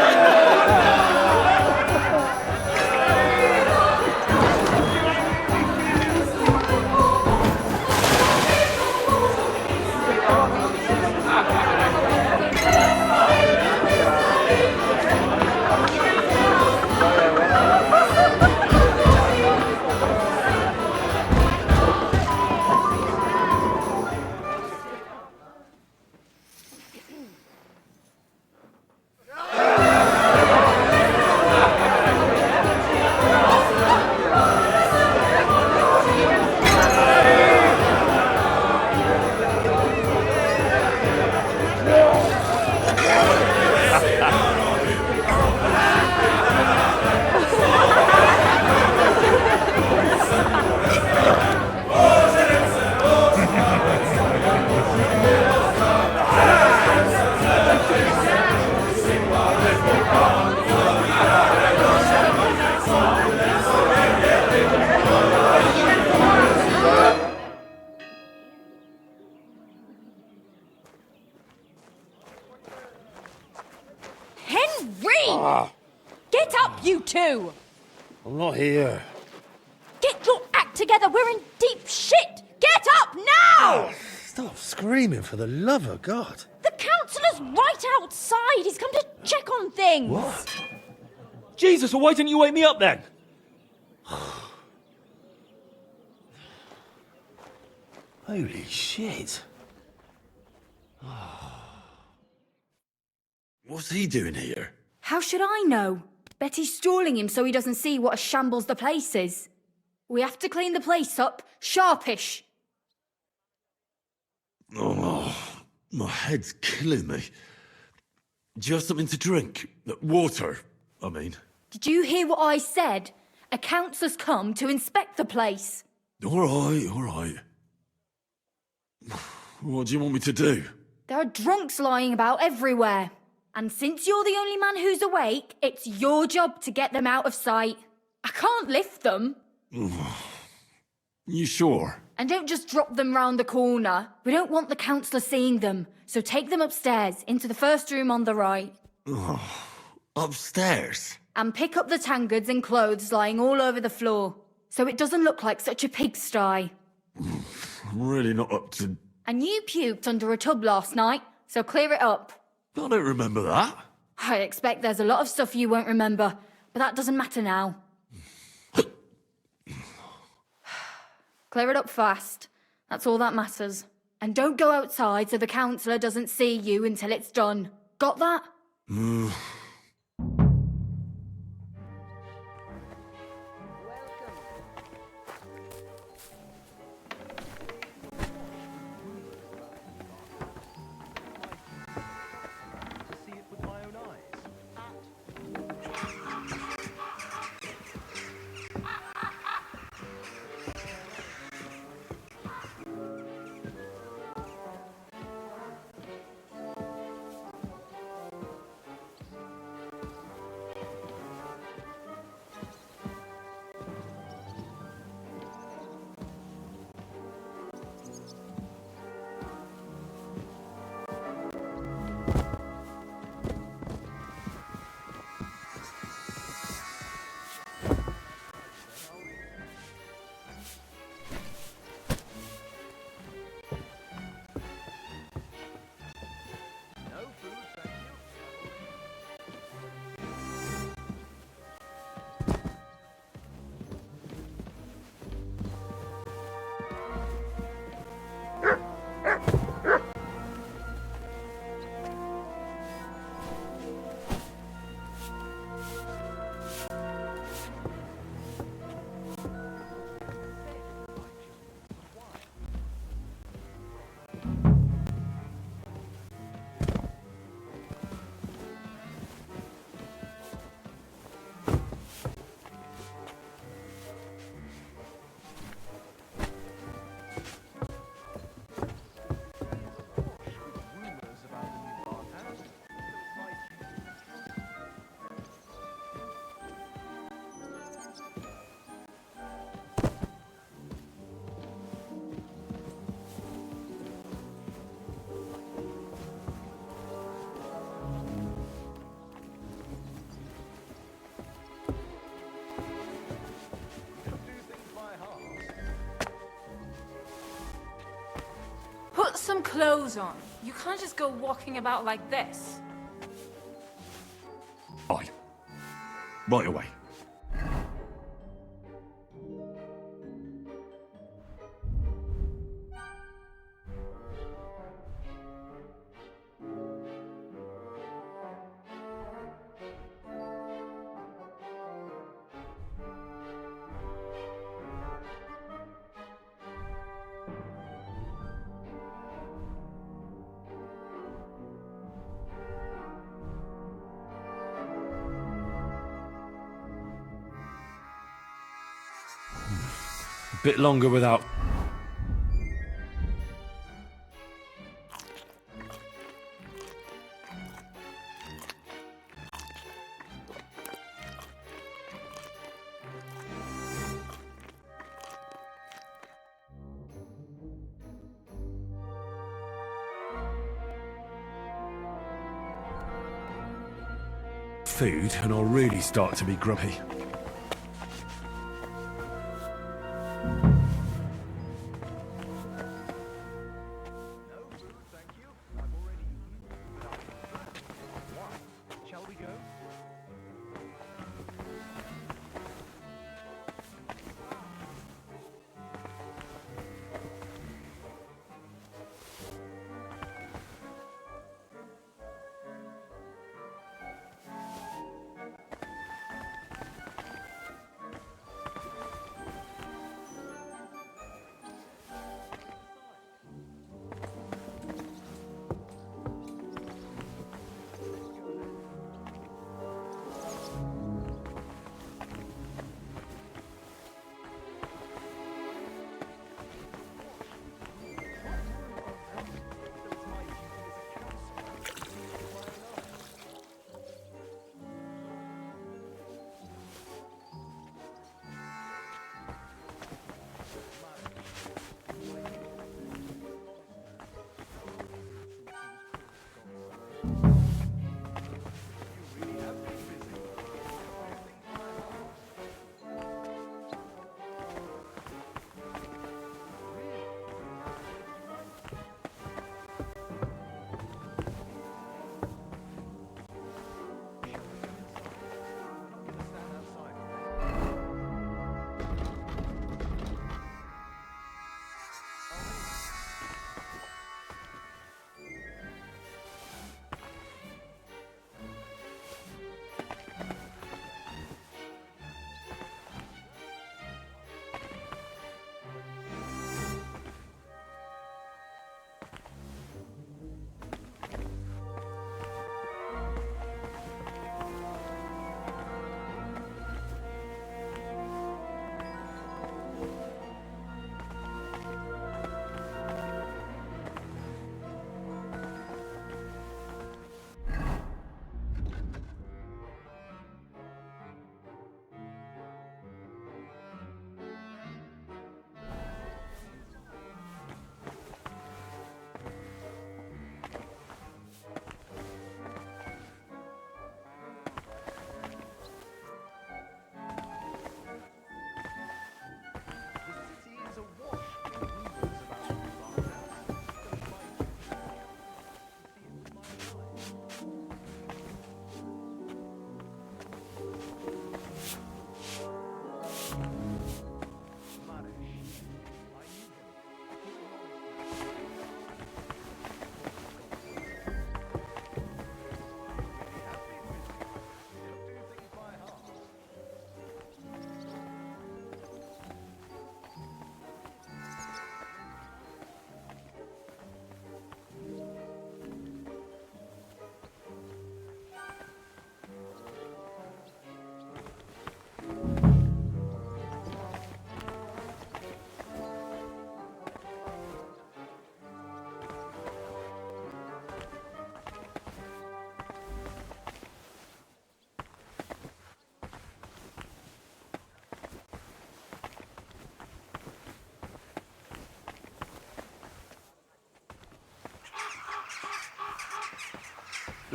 Henry! Get up, you two! I'm not here. Get your act together, we're in deep shit! Get up now! Stop screaming, for the love of God. The councillor's right outside. He's come to check on things. What? Jesus, well, why didn't you wake me up then? Holy shit. What's he doing here? How should I know? Betty's stalling him so he doesn't see what a shambles the place is. We have to clean the place up, sharpish. Oh, my head's killing me. Do you have something to drink? Water, I mean. Did you hear what I said? A councillor's come to inspect the place. All right. What do you want me to do? There are drunks lying about everywhere. And since you're the only man who's awake, it's your job to get them out of sight. I can't lift them. You sure? And don't just drop them round the corner. We don't want the councillor seeing them. So take them upstairs, into the first room on the right. Upstairs? And pick up the tankards and clothes lying all over the floor. So it doesn't look like such a pigsty. I'm really not up to... And you puked under a tub last night, so clear it up. I don't remember that. I expect there's a lot of stuff you won't remember, but that doesn't matter now. Clear it up fast. That's all that matters. And don't go outside so the councillor doesn't see you until it's done. Got that? some clothes on. You can't just go walking about like this. Aye. Right away. Bit longer without... food, and I'll really start to be grumpy.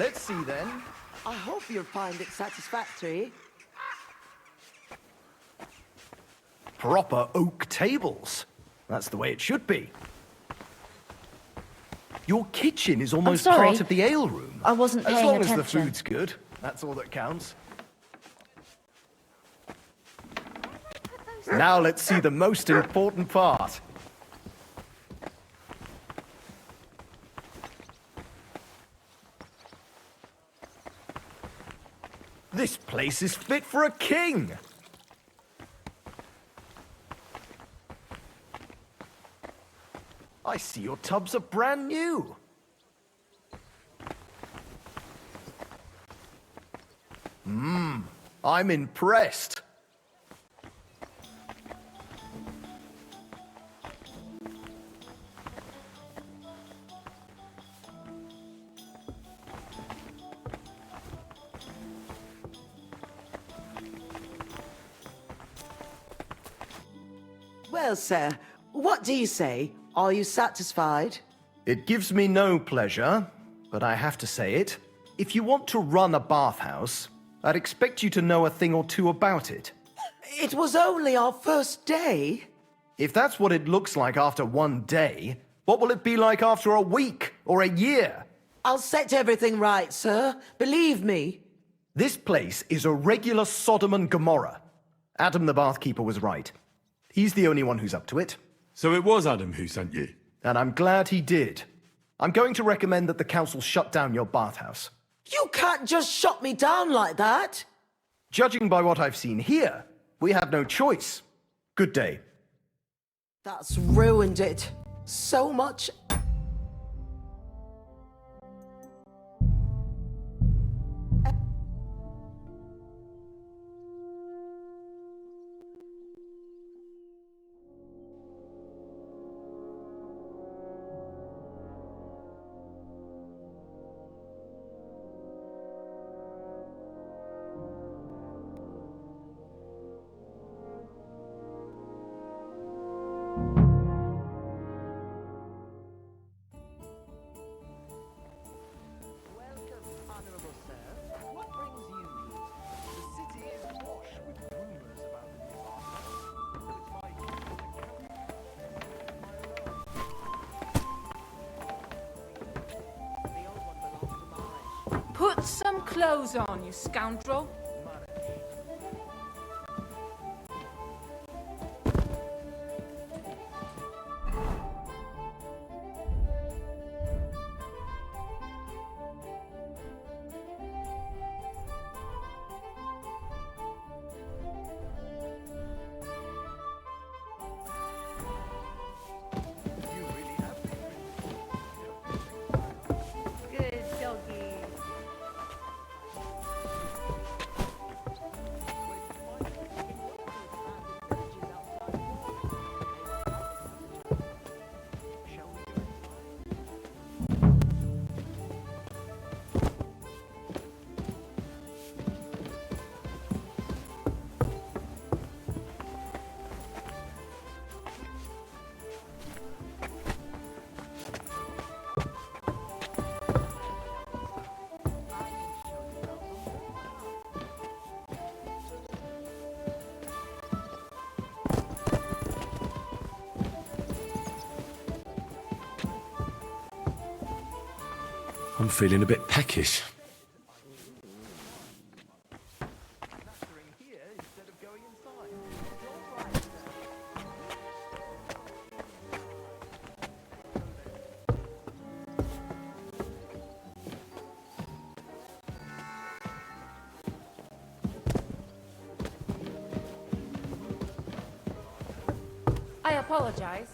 Let's see then. I hope you'll find it satisfactory. Proper oak tables. That's the way it should be. Your kitchen is almost sorry. part of the ale room. I wasn't As paying long as the attention. food's good, that's all that counts. Now let's see the most important part. This place is fit for a king! I see your tubs are brand new. I'm impressed. Well, sir, what do you say? Are you satisfied? It gives me no pleasure, but I have to say it. If you want to run a bathhouse, I'd expect you to know a thing or two about it. It was only our first day. If that's what it looks like after one day, what will it be like after a week or a year? I'll set everything right, sir. Believe me. This place is a regular Sodom and Gomorrah. Adam the bathkeeper was right. He's the only one who's up to it. So it was Adam who sent you? And I'm glad he did. I'm going to recommend that the council shut down your bathhouse. You can't just shut me down like that. Judging by what I've seen here, we have no choice. Good day. That's ruined it. So much. Put some clothes on, you scoundrel. Good doggy. I'm feeling a bit peckish. I apologize.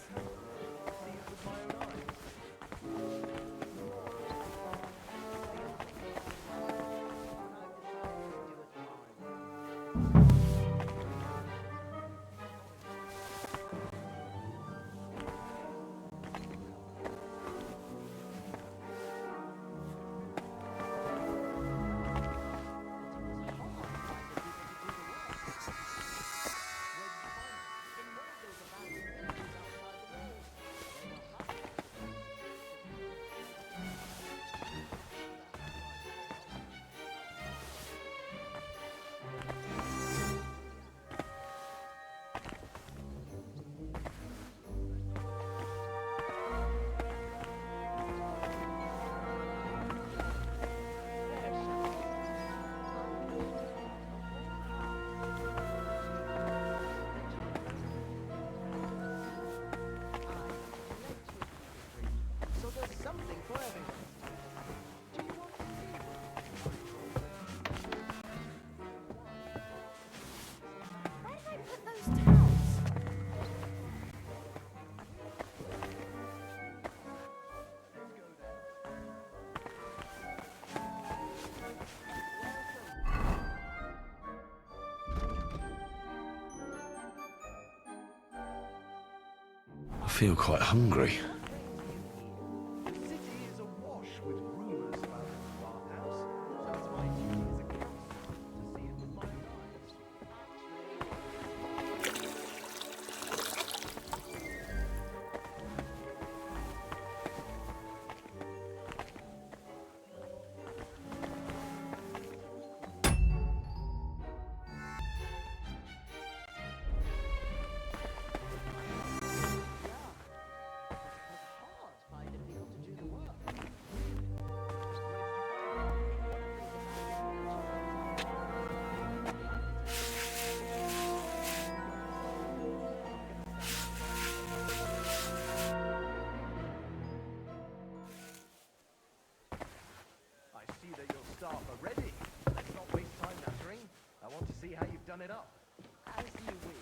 feel quite hungry. It up. As you wish.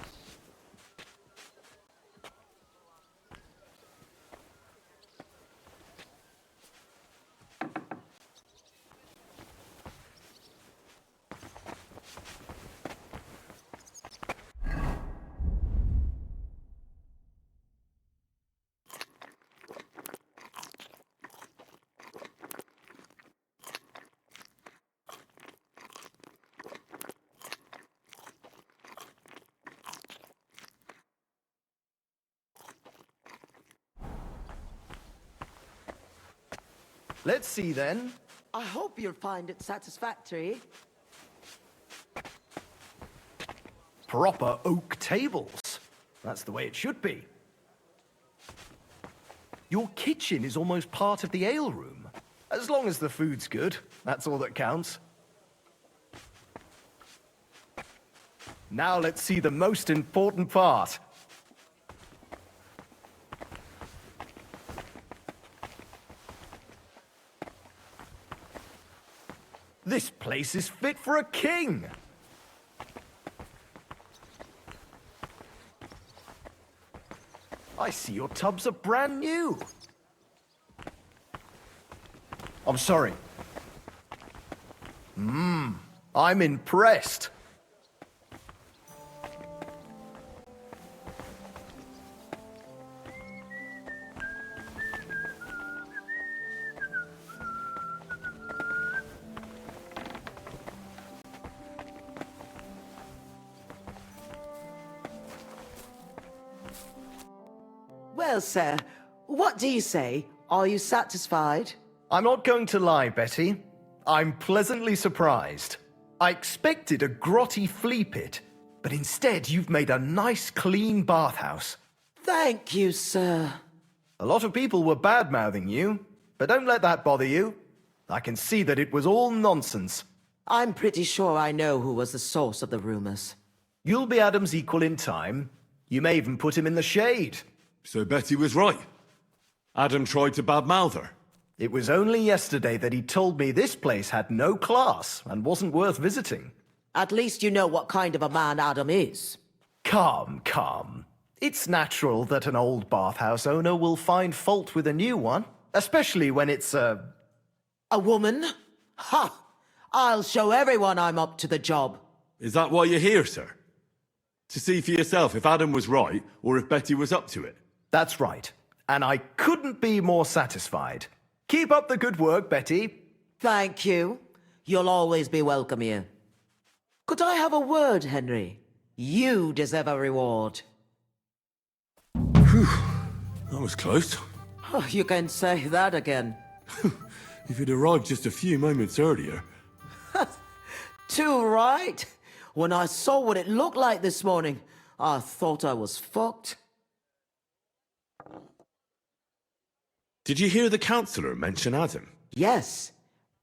Let's see then. I hope you'll find it satisfactory. Proper oak tables. That's the way it should be. Your kitchen is almost part of the ale room. As long as the food's good, that's all that counts. Now let's see the most important part. This place is fit for a king! I see your tubs are brand new. I'm sorry. I'm impressed. Well, sir, what do you say? Are you satisfied? I'm not going to lie, Betty. I'm pleasantly surprised. I expected a grotty flea pit, but instead you've made a nice, clean bathhouse. Thank you, sir. A lot of people were bad-mouthing you, but don't let that bother you. I can see that it was all nonsense. I'm pretty sure I know who was the source of the rumors. You'll be Adam's equal in time. You may even put him in the shade. So Betty was right. Adam tried to badmouth her. It was only yesterday that he told me this place had no class and wasn't worth visiting. At least you know what kind of a man Adam is. Calm. It's natural that an old bathhouse owner will find fault with a new one, especially when it's a woman? Ha! I'll show everyone I'm up to the job. Is that why you're here, sir? To see for yourself if Adam was right or if Betty was up to it? That's right. And I couldn't be more satisfied. Keep up the good work, Betty. Thank you. You'll always be welcome here. Could I have a word, Henry? You deserve a reward. Whew. That was close. Oh, you can say that again. If you'd arrived just a few moments earlier. Too right. When I saw what it looked like this morning, I thought I was fucked. Did you hear the councillor mention Adam? Yes.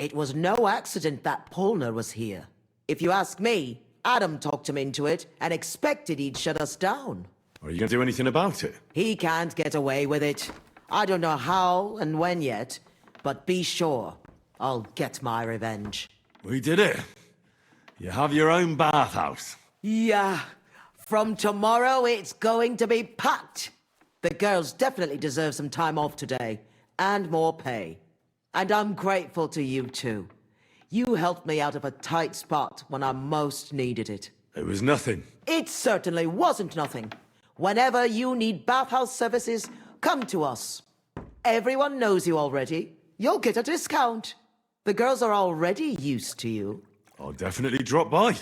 It was no accident that Polner was here. If you ask me, Adam talked him into it and expected he'd shut us down. Are you going to do anything about it? He can't get away with it. I don't know how and when yet, but be sure I'll get my revenge. We did it. You have your own bathhouse. Yeah. From tomorrow, it's going to be packed. The girls definitely deserve some time off today, and more pay. And I'm grateful to you too. You helped me out of a tight spot when I most needed it. It was nothing. It certainly wasn't nothing. Whenever you need bathhouse services, come to us. Everyone knows you already. You'll get a discount. The girls are already used to you. I'll definitely drop by.